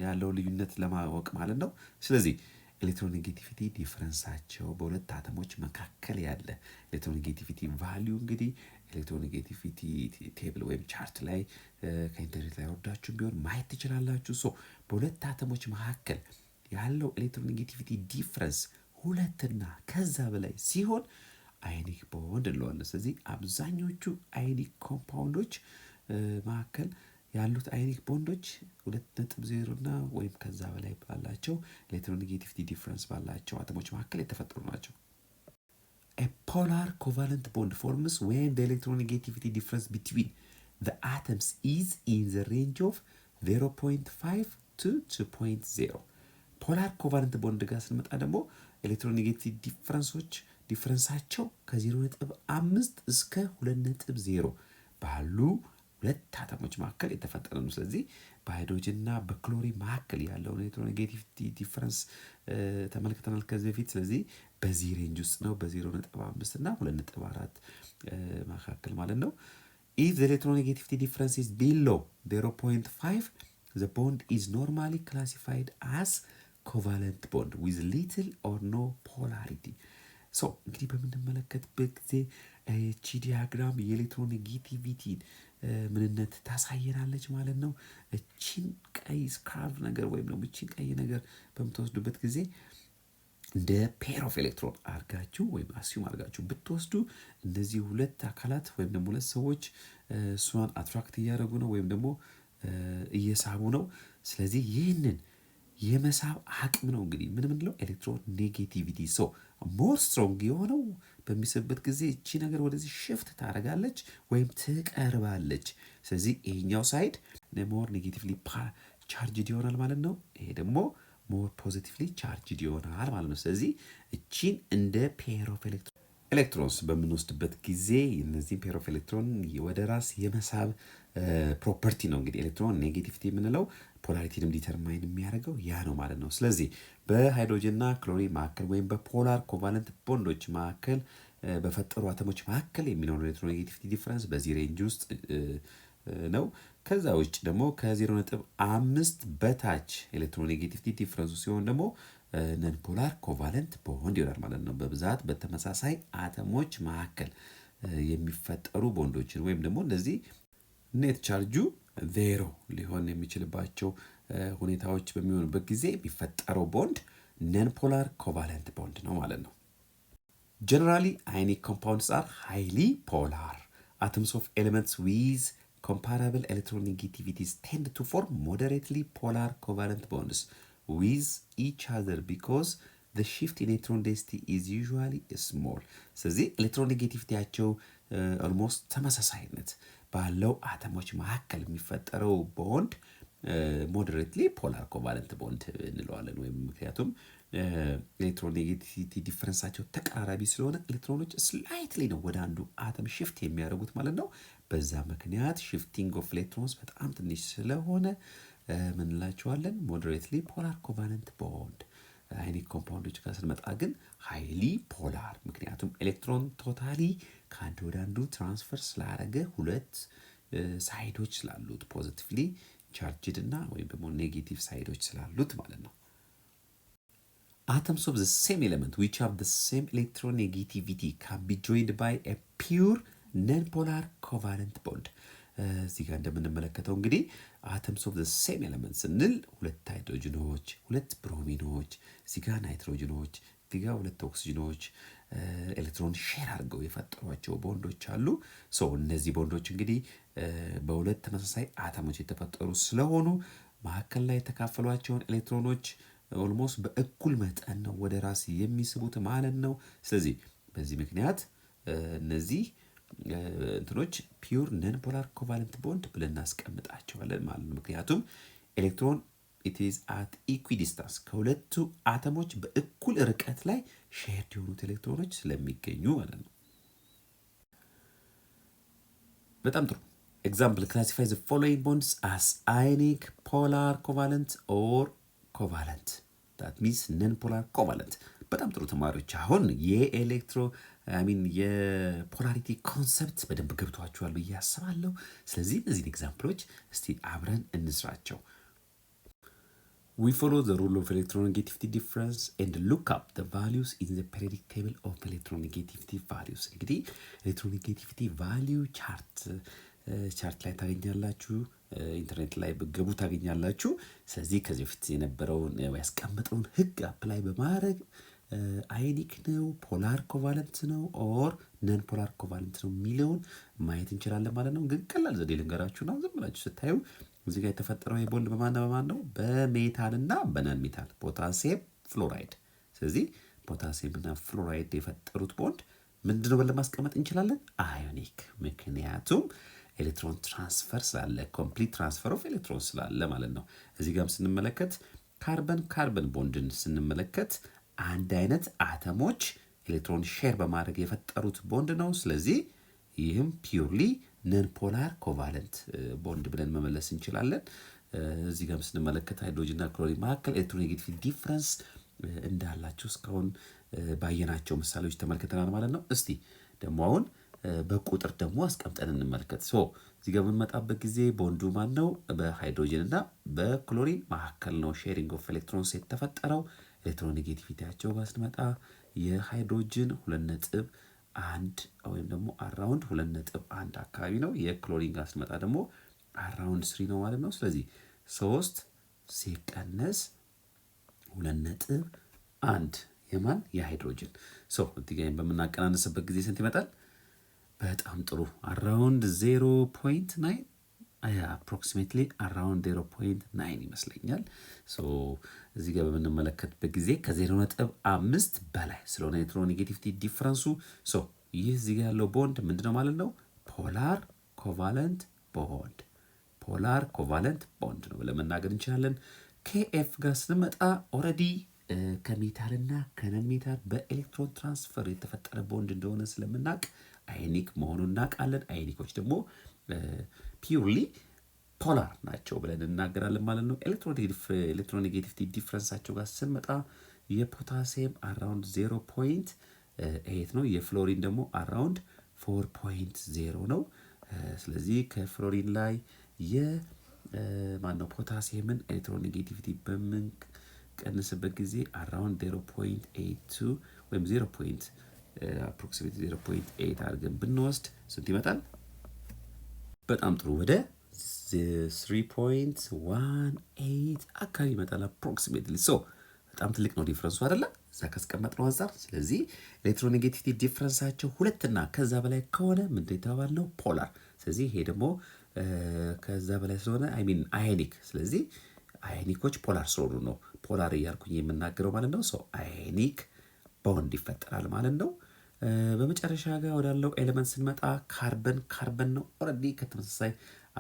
ያለው ልዩነት ለማወቅ ማለት ነው። ስለዚህ ኤሌክትሮኔጌቲቪቲ ዲፍረንሳቸው በሁለት አተሞች መካከል ያለ ኤሌክትሮኔጌቲቪቲ ቫልዩ እንግዲህ ኤሌክትሮኔጌቲቪቲ ቴብል ወይም ቻርት ላይ ከኢንተርኔት ላይ ወርዳችሁ ቢሆን ማየት ትችላላችሁ። ሶ በሁለት አተሞች መካከል ያለው ኤሌክትሮኔጌቲቪቲ ዲፍረንስ 2 እና ከዛ በላይ ሲሆን አዮኒክ ቦንድ እንለዋለን። ስለዚህ አብዛኞቹ አዮኒክ ኮምፓውንዶች መካከል ያሉት አዮኒክ ቦንዶች 2.0 እና ወይም ከዛ በላይ ባላቸው ኤሌክትሮኔጌቲቪቲ ዲፍረንስ ባላቸው አተሞች መካከል የተፈጠሩ ናቸው። A polar covalent bond forms when the electronegativity difference between the atoms is in the range of 0.5 to 2.0። ፖላር ኮቫለንት ቦንድ ጋር ስንመጣ ደግሞ ኤሌክትሮኔጌቲቭ ዲፍረንሳቸው ከ0.5 እስከ 2.0 ባሉ ሁለት አተሞች መካከል የተፈጠረ ነው። ስለዚህ በሃይድሮጅን እና በክሎሪን መካከል ያለውን ኤሌክትሮኔጌቲቪቲ ዲፍረንስ ተመልክተናል ከዚህ በፊት። ስለዚህ በዚህ ሬንጅ ውስጥ ነው፣ በ0.5 እና 2.4 መካከል ማለት ነው። if the electronegativity difference is below 0.5 the bond is normally classified as covalent bond with little or no polarity። እንግዲህ በምንመለከትበት ጊዜ እቺ ዲያግራም የኤሌክትሮኔጌቲቪቲን ምንነት ታሳየናለች ማለት ነው። እቺን ቀይ ስካርቭ ነገር ወይም ደግሞ እቺን ቀይ ነገር በምትወስዱበት ጊዜ እንደ ፔር ኦፍ ኤሌክትሮን አድርጋችሁ ወይም አሲዩም አድርጋችሁ ብትወስዱ እነዚህ ሁለት አካላት ወይም ደግሞ ሁለት ሰዎች እሷን አትራክት እያደረጉ ነው ወይም ደግሞ እየሳቡ ነው። ስለዚህ ይህንን የመሳብ አቅም ነው እንግዲህ ምን ምንለው ኤሌክትሮኔጌቲቪቲ። ሞር ስትሮንግ የሆነው በሚስብበት ጊዜ እቺ ነገር ወደዚህ ሽፍት ታደርጋለች ወይም ትቀርባለች። ስለዚህ ይሄኛው ሳይድ ሞር ኔጌቲቭሊ ቻርጅድ ይሆናል ማለት ነው። ይሄ ደግሞ ሞር ፖዚቲቭሊ ቻርጅድ ይሆናል ማለት ነው። ስለዚህ እቺን እንደ ፔር ኦፍ ኤሌክትሮንስ በምንወስድበት ጊዜ እነዚህ ፔር ኦፍ ኤሌክትሮን ወደ ራስ የመሳብ ፕሮፐርቲ ነው እንግዲህ ኤሌክትሮን ኔጌቲቪቲ የምንለው። ፖላሪቲንም ዲተርማይን የሚያደርገው ያ ነው ማለት ነው። ስለዚህ በሃይድሮጅንና ክሎሪን መካከል ወይም በፖላር ኮቫለንት ቦንዶች መካከል በፈጠሩ አተሞች መካከል የሚኖረው ኤሌክትሮኔጌቲቪቲ ዲፍረንስ በዚህ ሬንጅ ውስጥ ነው። ከዛ ውጭ ደግሞ ከ0.5 በታች ኤሌክትሮኔጌቲቪቲ ዲፍረንሱ ሲሆን ደግሞ ነን ፖላር ኮቫለንት ቦንድ ይሆናል ማለት ነው። በብዛት በተመሳሳይ አተሞች መካከል የሚፈጠሩ ቦንዶችን ወይም ደግሞ እንደዚህ ኔት ቻርጁ ዜሮ ሊሆን የሚችልባቸው ሁኔታዎች በሚሆኑበት ጊዜ የሚፈጠረው ቦንድ ነን ፖላር ኮቫለንት ቦንድ ነው ማለት ነው። Generally, ionic compounds are highly polar. Atoms of elements with comparable electronegativities tend to form moderately polar covalent bonds with each other because the shift in electron density is usually small. ስለዚህ ኤሌክትሮኔጌቲቪቲያቸው ኦልሞስት ተመሳሳይነት ባለው አተሞች መካከል የሚፈጠረው ቦንድ ሞደሬትሊ ፖላር ኮቫለንት ቦንድ እንለዋለን። ወይም ምክንያቱም ኤሌክትሮኔጌቲቪቲ ዲፍረንሳቸው ተቀራራቢ ስለሆነ ኤሌክትሮኖች ስላይትሊ ነው ወደ አንዱ አተም ሽፍት የሚያደርጉት ማለት ነው። በዛ ምክንያት ሽፍቲንግ ኦፍ ኤሌክትሮንስ በጣም ትንሽ ስለሆነ ምን እንላቸዋለን? ሞደሬትሊ ፖላር ኮቫለንት ቦንድ። አይኒክ ኮምፓውንዶች ጋር ስንመጣ ግን ሃይሊ ፖላር፣ ምክንያቱም ኤሌክትሮን ቶታሊ ከአንድ ወደ አንዱ ትራንስፈር ስላደረገ ሁለት ሳይዶች ስላሉት ፖዚቲቭሊ ቻርጅድ እና ወይም ደግሞ ኔጌቲቭ ሳይዶች ስላሉት ማለት ነው። Atoms of the same element which have the same electronegativity can be joined by a pure non-polar covalent bond. እዚህ ጋር እንደምንመለከተው እንግዲህ atoms of the same element ስንል ሁለት ሃይድሮጅኖች፣ ሁለት ብሮሚኖች፣ እዚህ ጋር ናይትሮጅኖች፣ እዚህ ጋር ሁለት ኦክሲጅኖች ኤሌክትሮን ሼር አድርገው የፈጠሯቸው ቦንዶች አሉ። እነዚህ ቦንዶች እንግዲህ በሁለት ተመሳሳይ አተሞች የተፈጠሩ ስለሆኑ መካከል ላይ የተካፈሏቸውን ኤሌክትሮኖች ኦልሞስት በእኩል መጠን ነው ወደ ራስ የሚስቡት ማለት ነው። ስለዚህ በዚህ ምክንያት እነዚህ እንትኖች ፒውር ነን ፖላር ኮቫለንት ቦንድ ብለን እናስቀምጣቸዋለን ማለት ነው። ምክንያቱም ኤሌክትሮን it is at equidistance ከሁለቱ አተሞች በእኩል ርቀት ላይ ሼርድ የሆኑት ኤሌክትሮኖች ስለሚገኙ ማለት ነው። በጣም ጥሩ። Example, classify the following bonds as ionic, polar covalent or covalent. That means non-polar covalent. በጣም ጥሩ ተማሪዎች፣ አሁን የፖላሪቲ ኮንሰፕት በደንብ ገብቷችኋል ብዬ አስባለሁ። ስለዚህ እነዚህን ኤግዛምፕሎች እስቲ አብረን እንስራቸው። We follow the rule of electronegativity difference and look up the values in the periodic table of electronegativity values. እንግዲህ ኤሌክትሮኔጌቲቪቲ ቫልዩ ቻርት ላይ ታገኛላችሁ፣ ኢንተርኔት ላይ በገቡ ታገኛላችሁ። ስለዚህ ከዚህ በፊት የነበረውን ያስቀመጠውን ህግ አፕላይ በማድረግ አይኒክ ነው፣ ፖላር ኮቫለንት ነው ኦር ነን ፖላር ኮቫለንት ነው የሚለውን ማየት እንችላለን ማለት ነው። ግን ቀላል ዘዴ ልንገራችሁና ዝም ብላችሁ ስታዩ እዚህ ጋር የተፈጠረው የቦንድ በማን ነው? በሜታል እና በነን ሜታል ፖታሲየም ፍሎራይድ። ስለዚህ ፖታሲየም እና ፍሎራይድ የፈጠሩት ቦንድ ምንድነው ብለን ማስቀመጥ እንችላለን? አዮኒክ። ምክንያቱም ኤሌክትሮን ትራንስፈር ስላለ ኮምፕሊት ትራንስፈር ኦፍ ኤሌክትሮን ስላለ ማለት ነው። እዚህ ጋርም ስንመለከት ካርበን ካርበን ቦንድን ስንመለከት አንድ አይነት አተሞች ኤሌክትሮን ሼር በማድረግ የፈጠሩት ቦንድ ነው። ስለዚህ ይህም ፒውርሊ ነን ፖላር ኮቫለንት ቦንድ ብለን መመለስ እንችላለን። እዚህ ጋርም ስንመለከት ሃይድሮጅንና ክሎሪን መካከል ኤሌክትሮኔጌቲቭ ዲፍረንስ እንዳላቸው እስካሁን ባየናቸው ምሳሌዎች ተመልክተናል ማለት ነው። እስቲ ደግሞ አሁን በቁጥር ደግሞ አስቀምጠን እንመልከት። እዚህ ጋር በምንመጣበት ጊዜ ቦንዱ ማን ነው? በሃይድሮጅን እና በክሎሪን መካከል ነው ሼሪንግ ኦፍ ኤሌክትሮንስ የተፈጠረው። ኤሌክትሮኔጌቲቪቲያቸው ጋር ስንመጣ የሃይድሮጅን 2.1 ወይም ደግሞ አራውንድ 2.1 አካባቢ ነው። የክሎሪን ጋር ስንመጣ ደግሞ አራውንድ 3 ነው ማለት ነው። ስለዚህ 3 ሲቀነስ 2.1 የማን የሃይድሮጅን እዚህ ጋር በምናቀናንስበት ጊዜ ስንት ይመጣል? በጣም ጥሩ አራውንድ 0.9 አፕሮክሲሜትሊ አራውንድ 0.9 ይመስለኛል። እዚህ ጋር በምንመለከትበት ጊዜ ከ0.5 በላይ ስለሆነ ኤሌክትሮኔጌቲቪቲ ዲፍረንሱ ይህ እዚህ ጋር ያለው ቦንድ ምንድነው ማለት ነው? ፖላር ኮቫለንት ቦንድ ፖላር ኮቫለንት ቦንድ ነው ብለን መናገር እንችላለን። ከኤፍ ጋር ስንመጣ ኦልሬዲ ከሜታልና ከነን ሜታል በኤሌክትሮን ትራንስፈር የተፈጠረ ቦንድ እንደሆነ ስለምናውቅ አዮኒክ መሆኑን እናውቃለን። አዮኒኮች ደግሞ ፒውርሊ ፖላር ናቸው ብለን እናገራለን ማለት ነው። ኤሌክትሮኔጌቲቪቲ ዲፍረንሳቸው ጋር ስንመጣ የፖታሲየም አራውንድ 0.8 ነው። የፍሎሪን ደግሞ አራውንድ 4.0 ነው። ስለዚህ ከፍሎሪን ላይ የማነው ፖታሲየምን ኤሌክትሮኔጌቲቪቲ በምንቀንስበት ጊዜ አራውንድ 0.82 ወይም 0.8 አድርገን ብንወስድ ስንት ይመጣል? በጣም ጥሩ ወደ 3.18 አካባቢ ይመጣል አፕሮክሲሜትሊ። በጣም ትልቅ ነው ዲፍረንሱ አይደለ? እዛ ካስቀመጥነው አንጻር። ስለዚህ ኤሌክትሮኔጌቲቪቲ ዲፍረንሳቸው 2 እና ከዛ በላይ ከሆነ ምንድን የተባባል ነው? ፖላር። ስለዚህ ይሄ ደግሞ ከዛ በላይ ስለሆነ አዮኒክ። ስለዚህ አዮኒኮች ፖላር ስለሆኑ ነው ፖላር እያልኩኝ የምናገረው ማለት ነው። አዮኒክ ቦንድ ይፈጠራል ማለት ነው። በመጨረሻ ጋር ወዳለው ኤሌመንት ስንመጣ ካርበን ነው። ኦልሬዲ ከተመሳሳይ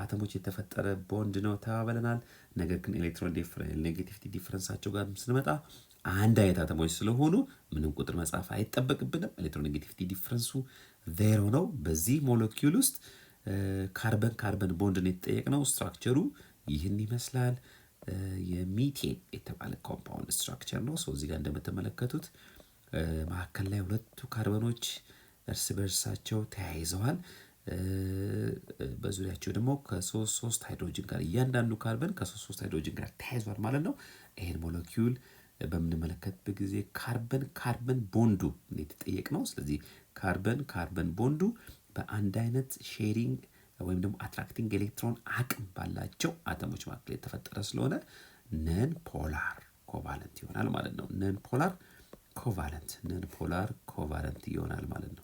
አተሞች የተፈጠረ ቦንድ ነው ተባብለናል። ነገር ግን ኤሌክትሮኔጌቲቪቲ ዲፍረንሳቸው ጋር ስንመጣ አንድ አይነት አተሞች ስለሆኑ ምንም ቁጥር መጻፍ አይጠበቅብንም። ኤሌክትሮኔጌቲቪቲ ዲፍረንሱ 0 ነው። በዚህ ሞለኪውል ውስጥ ካርበን ቦንድን የተጠየቅነው ስትራክቸሩ ይህን ይመስላል። የሚቴን የተባለ ኮምፓውንድ ስትራክቸር ነው። እዚህ ጋር እንደምትመለከቱት መካከል ላይ 2 ካርበኖች እርስ በርሳቸው ተያይዘዋል። በዙሪያቸው ደግሞ ከ3 ሃይድሮጅን ጋር እያንዳንዱ ካርበን ከ3 ሃይድሮጅን ጋር ተያይዟል ማለት ነው። ይሄን ሞለኪውል በምንመለከትበት ጊዜ ካርበን ቦንዱ የተጠየቅ ነው። ስለዚህ ካርበን ቦንዱ በአንድ አይነት ሼሪንግ ወይም ደግሞ አትራክቲንግ ኤሌክትሮን አቅም ባላቸው አተሞች መካከል የተፈጠረ ስለሆነ ነን ፖላር ኮቫለንት ይሆናል ማለት ነው። ነን ፖላር ኮቫለንት ይሆናል ማለት ነው።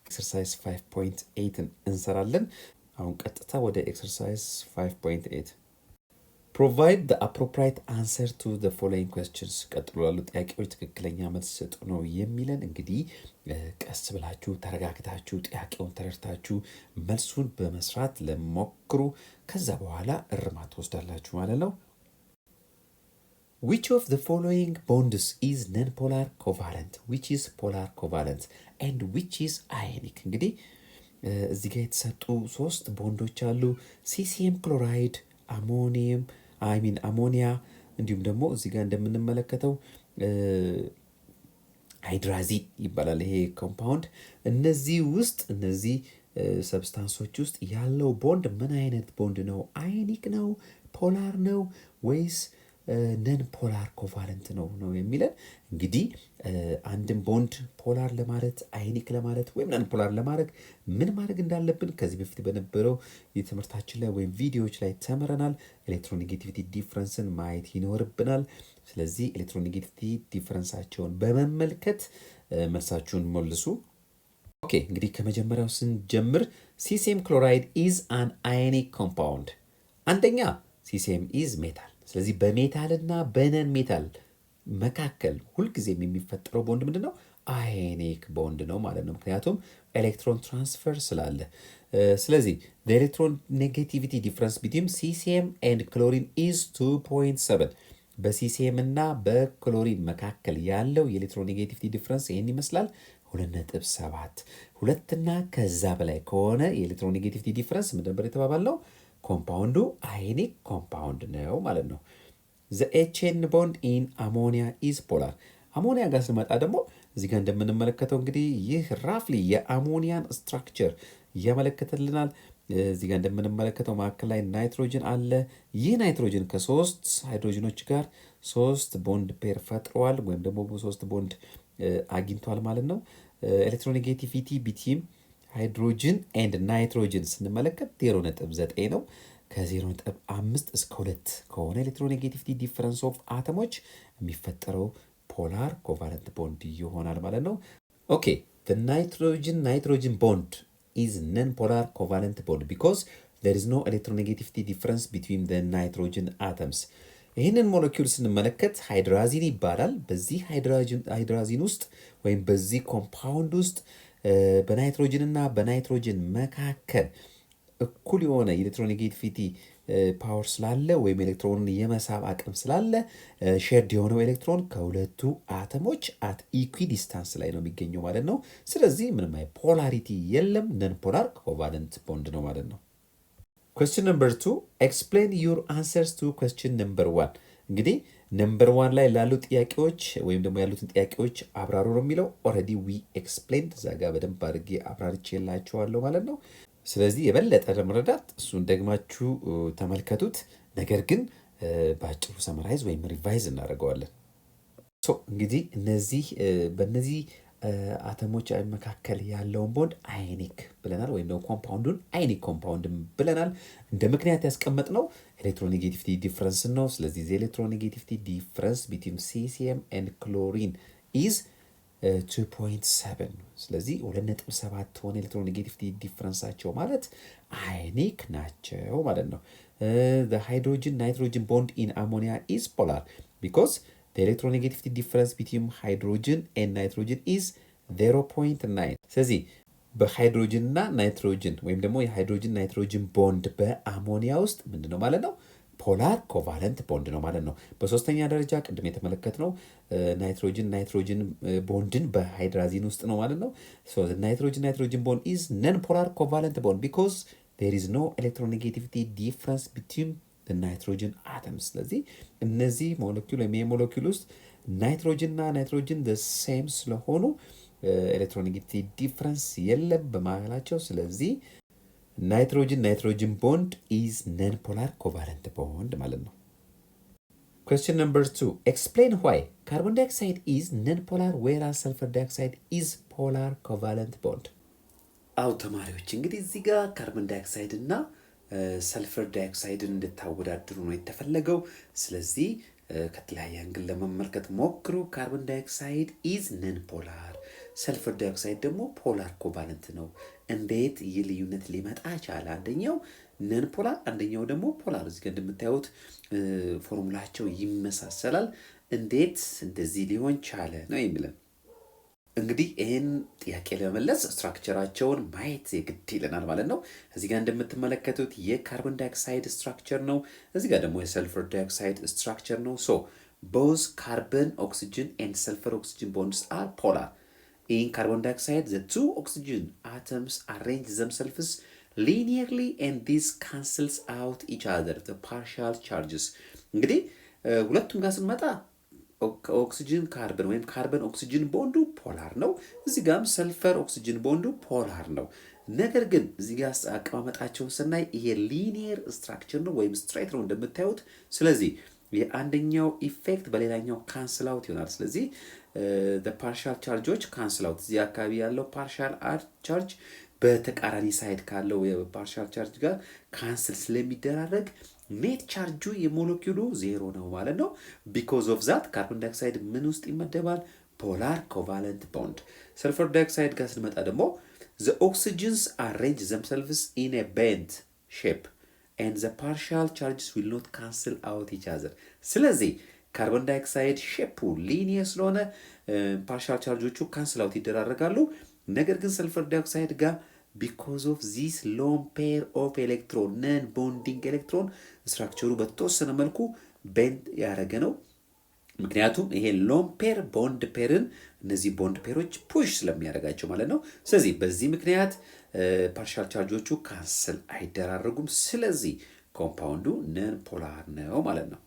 ኤክሰርሳይዝ 5.8 እንሰራለን። አሁን ቀጥታ ወደ ኤክሰርሳይዝ 5.8 ፕሮቫይድ the appropriate answer to the following questions። ቀጥሎ ያሉ ጥያቄዎች ትክክለኛ መልስ ሰጡ ነው የሚለን። እንግዲህ ቀስ ብላችሁ ተረጋግታችሁ ጥያቄውን ተረድታችሁ መልሱን በመስራት ለሞክሩ። ከዛ በኋላ እርማት ትወስዳላችሁ ማለት ነው። Which of the following bonds is non-polar covalent? Which is polar covalent? And which is ionic? እንግዲህ እዚህ ጋር የተሰጡ 3 ቦንዶች አሉ። ሲሲኤም ክሎራይድ፣ አሞኒያ እንዲሁም ደግሞ እዚህ ጋር እንደምንመለከተው ሃይድራዚን ይባላል ይሄ ኮምፓውንድ። እነዚህ ሰብስታንሶች ውስጥ ያለው ቦንድ ምን አይነት ቦንድ ነው? አዮኒክ ነው? ፖላር ነው? ወይስ ነን ፖላር ኮቫለንት ነው የሚለን። እንግዲህ አንድን ቦንድ ፖላር ለማለት አዮኒክ ለማለት ወይም ነን ፖላር ለማድረግ ምን ማድረግ እንዳለብን ከዚህ በፊት በነበረው የትምህርታችን ላይ ወይም ቪዲዮዎች ላይ ተምረናል። ኤሌክትሮኔጌቲቪቲ ዲፍረንስን ማየት ይኖርብናል። ስለዚህ ኤሌክትሮኔጌቲቪቲ ዲፍረንሳቸውን በመመልከት መልሳችሁን መልሱ። ኦኬ፣ እንግዲህ ከመጀመሪያው ስንጀምር ሲሲኤም ክሎራይድ ኢዝ አን አዮኒክ ኮምፓውንድ። አንደኛ ሲሲኤም ኢዝ ሜታል። ስለዚህ በሜታልና በነን ሜታል መካከል ሁልጊዜም የሚፈጠረው ቦንድ ምንድን ነው? አዮኒክ ቦንድ ነው ማለት ነው። ምክንያቱም ኤሌክትሮን ትራንስፈር ስላለ። ስለዚህ the electron negativity difference between CCM and chlorine is 2.7 በሲሲኤም እና በክሎሪን መካከል ያለው የኤሌክትሮኔጌቲቪቲ ዲፍረንስ ይህን ይመስላል 2.7። ሁለትና ከዛ በላይ ከሆነ የኤሌክትሮኔጌቲቪቲ ዲፍረንስ ምን ነበር የተባባልነው? ኮምፓውንዱ አዮኒክ ኮምፓውንድ ነው ማለት ነው። the HN bond in ammonia is polar አሞኒያ ጋር ስንመጣ ደግሞ እዚህ ጋር እንደምንመለከተው እንግዲህ ይህ ራፍሊ የአሞኒያን ስትራክቸር ያመለክትልናል። እዚህ ጋር እንደምንመለከተው መካከል ላይ ናይትሮጅን አለ። ይህ ናይትሮጅን ከሶስት ሃይድሮጅኖች ጋር 3 ቦንድ ፔር ፈጥረዋል ወይም ደግሞ 3 ቦንድ አግኝቷል ማለት ነው። ኤሌክትሮኔጌቲቪቲ ቢትዊን ሃይድሮጅን ኤንድ ናይትሮጅን ስንመለከት 0.9 ነው። ከ0.5 እስከ 2 ከሆነ ኤሌክትሮኔጌቲቪቲ ዲፈረንስ ኦፍ አተሞች የሚፈጠረው ፖላር ኮቫለንት ቦንድ ይሆናል ማለት ነው። ኦኬ the nitrogen bond is non-polar covalent bond because there is no electronegativity difference between the nitrogen atoms. ይህንን ሞለኪውል ስንመለከት ሃይድራዚን ይባላል። በዚህ ሃይድራዚን ውስጥ ወይም በዚህ ኮምፓውንድ ውስጥ በናይትሮጅን እና በናይትሮጅን መካከል እኩል የሆነ ኤሌክትሮኔጌቲቪቲ ፓወር ስላለ ወይም ኤሌክትሮንን የመሳብ አቅም ስላለ ሼርድ የሆነው ኤሌክትሮን ከሁለቱ አተሞች አት ኢኩ ዲስታንስ ላይ ነው የሚገኘው ማለት ነው። ስለዚህ ምንም አይ ፖላሪቲ የለም፣ ነን ፖላር ኮቫለንት ቦንድ ነው ማለት ነው። question number 2 explain your answers to question number 1 እንግዲህ ነምበር 1 ላይ ላሉ ጥያቄዎች ወይም ደግሞ ያሉትን ጥያቄዎች አብራሩ ነው የሚለው። ኦልሬዲ ዊ ኤክስፕሌንድ እዛ ጋር በደንብ አድርጌ አብራርቼላችኋለሁ ማለት ነው። ስለዚህ የበለጠ ለመረዳት እሱን ደግማችሁ ተመልከቱት። ነገር ግን በአጭሩ ሰመራይዝ ወይም ሪቫይዝ እናደርገዋለን። እንግዲህ በእነዚህ አተሞች መካከል ያለውን ቦንድ አዮኒክ ብለናል፣ ወይም ደግሞ ኮምፓውንዱን አዮኒክ ኮምፓውንድ ብለናል። እንደ ምክንያት ያስቀመጥነው ኤሌክትሮኔጌቲቪቲ ዲፍረንስ ነው። ስለዚህ ኤሌክትሮኔጌቲቪቲ ዲፍረንስ ቢትዊን ሲሲኤም ኤንድ ክሎሪን ኢዝ 2.7 ስለዚህ 2.7 ሆነ ኤሌክትሮኔጌቲቪቲ ዲፍረንሳቸው ማለት አዮኒክ ናቸው ማለት ነው። the hydrogen nitrogen bond in ammonia is polar because the electronegativity difference between hydrogen and nitrogen is 0.9 ስለዚህ በሃይድሮጅን እና ናይትሮጅን ወይም ደግሞ የሃይድሮጅን ናይትሮጅን ቦንድ በአሞኒያ ውስጥ ምንድነው ማለት ነው? ፖላር ኮቫለንት ቦንድ ነው ማለት ነው። በሶስተኛ ደረጃ ቅድም የተመለከትነው ናይትሮጅን ቦንድን በሃይድራዚን ውስጥ ነው ማለት ነው። so the nitrogen bond is non polar covalent bond because there is no electronegativity difference between the nitrogen atoms ስለዚህ እነዚህ ሞለኪውል ወይም የሞለኪውል ውስጥ ናይትሮጅን እና ናይትሮጅን the same ስለሆኑ ኤሌክትሮኔጌቲቪቲ ዲፍረንስ የለም በመሃላቸው። ስለዚህ ናይትሮጅን ቦንድ ኢዝ ነን ፖላር ኮቫለንት ቦንድ ማለት ነው። question number 2 explain why carbon dioxide is non-polar whereas sulfur dioxide is polar covalent bond። አው ተማሪዎች እንግዲህ እዚህ ጋር ካርቦን ዳይኦክሳይድ እና ሰልፈር ዳይኦክሳይድን እንድታወዳድሩ ነው የተፈለገው። ስለዚህ ከተለያየ አንግል ለመመልከት ሞክሩ። ካርቦን ዳይኦክሳይድ ኢዝ ነን ፖላር፣ ሰልፈር ዳይኦክሳይድ ደግሞ ፖላር ኮቫለንት ነው። እንዴት ይህ ልዩነት ሊመጣ ቻለ? አንደኛው ነን ፖላር፣ አንደኛው ደግሞ ፖላር። እዚህ ጋር እንደምታዩት ፎርሙላቸው ይመሳሰላል። እንዴት እንደዚህ ሊሆን ቻለ ነው የሚለን። እንግዲህ ይህን ጥያቄ ለመመለስ ስትራክቸራቸውን ማየት የግድ ይለናል ማለት ነው። እዚህ ጋር እንደምትመለከቱት የካርቦን ዳይኦክሳይድ ስትራክቸር ነው። እዚህ ጋር ደግሞ የሰልፈር ዳይኦክሳይድ ስትራክቸር ነው። ሶ both carbon oxygen and sulfur oxygen bonds are polar. In carbon dioxide, the two oxygen atoms arrange themselves linearly and this cancels out each other, the partial charges. እንግዲህ ሁለቱም ጋር ስንመጣ ኦክሲጅን ካርበን ወይም ካርበን ኦክሲጅን ቦንዱ ፖላር ነው። እዚህ ጋርም ሰልፈር ኦክሲጅን ቦንዱ ፖላር ነው። ነገር ግን እዚህ ጋር አቀማመጣቸውን ስናይ ይሄ ሊኒየር ስትራክቸር ነው ወይም ስትሬት ነው እንደምታዩት። ስለዚህ የአንደኛው ኢፌክት በሌላኛው ካንስል አውት ይሆናል። ስለዚህ the partial ቻርጆች ካንስል አውት፣ እዚህ አካባቢ ያለው ፓርሻል ቻርጅ በተቃራኒ ሳይድ ካለው የፓርሻል ቻርጅ ጋር ካንስል ስለሚደራረግ ኔት ቻርጁ የሞለኪውሉ ዜሮ ነው ማለት ነው። ቢኮዝ ኦፍ ዛት ካርቦን ዳይኦክሳይድ ምን ውስጥ ይመደባል? ፖላር ኮቫለንት ቦንድ። ሰልፈር ዳይኦክሳይድ ጋር ስንመጣ ደግሞ the oxygens arrange themselves in a bent shape and the partial charges will not cancel out each other። ስለዚህ ካርቦን ዳይኦክሳይድ ሼፑ ሊኒየር ስለሆነ ፓርሻል ቻርጆቹ ካንስል አውት ይደራረጋሉ። ነገር ግን ሰልፈር ዳይኦክሳይድ ጋር ቢኮዝ ኦፍ ዚስ ሎን ፔር ኦፍ ኤሌክትሮን ነን ቦንዲንግ ኤሌክትሮን ስትራክቸሩ በተወሰነ መልኩ ቤንድ ያደረገ ነው። ምክንያቱም ይሄ ሎን ፔር ቦንድ ፔርን እነዚህ ቦንድ ፔሮች ፑሽ ስለሚያደርጋቸው ማለት ነው። ስለዚህ በዚህ ምክንያት ፓርሻል ቻርጆቹ ካንስል አይደራረጉም። ስለዚህ ኮምፓውንዱ ነን ፖላር ነው ማለት ነው።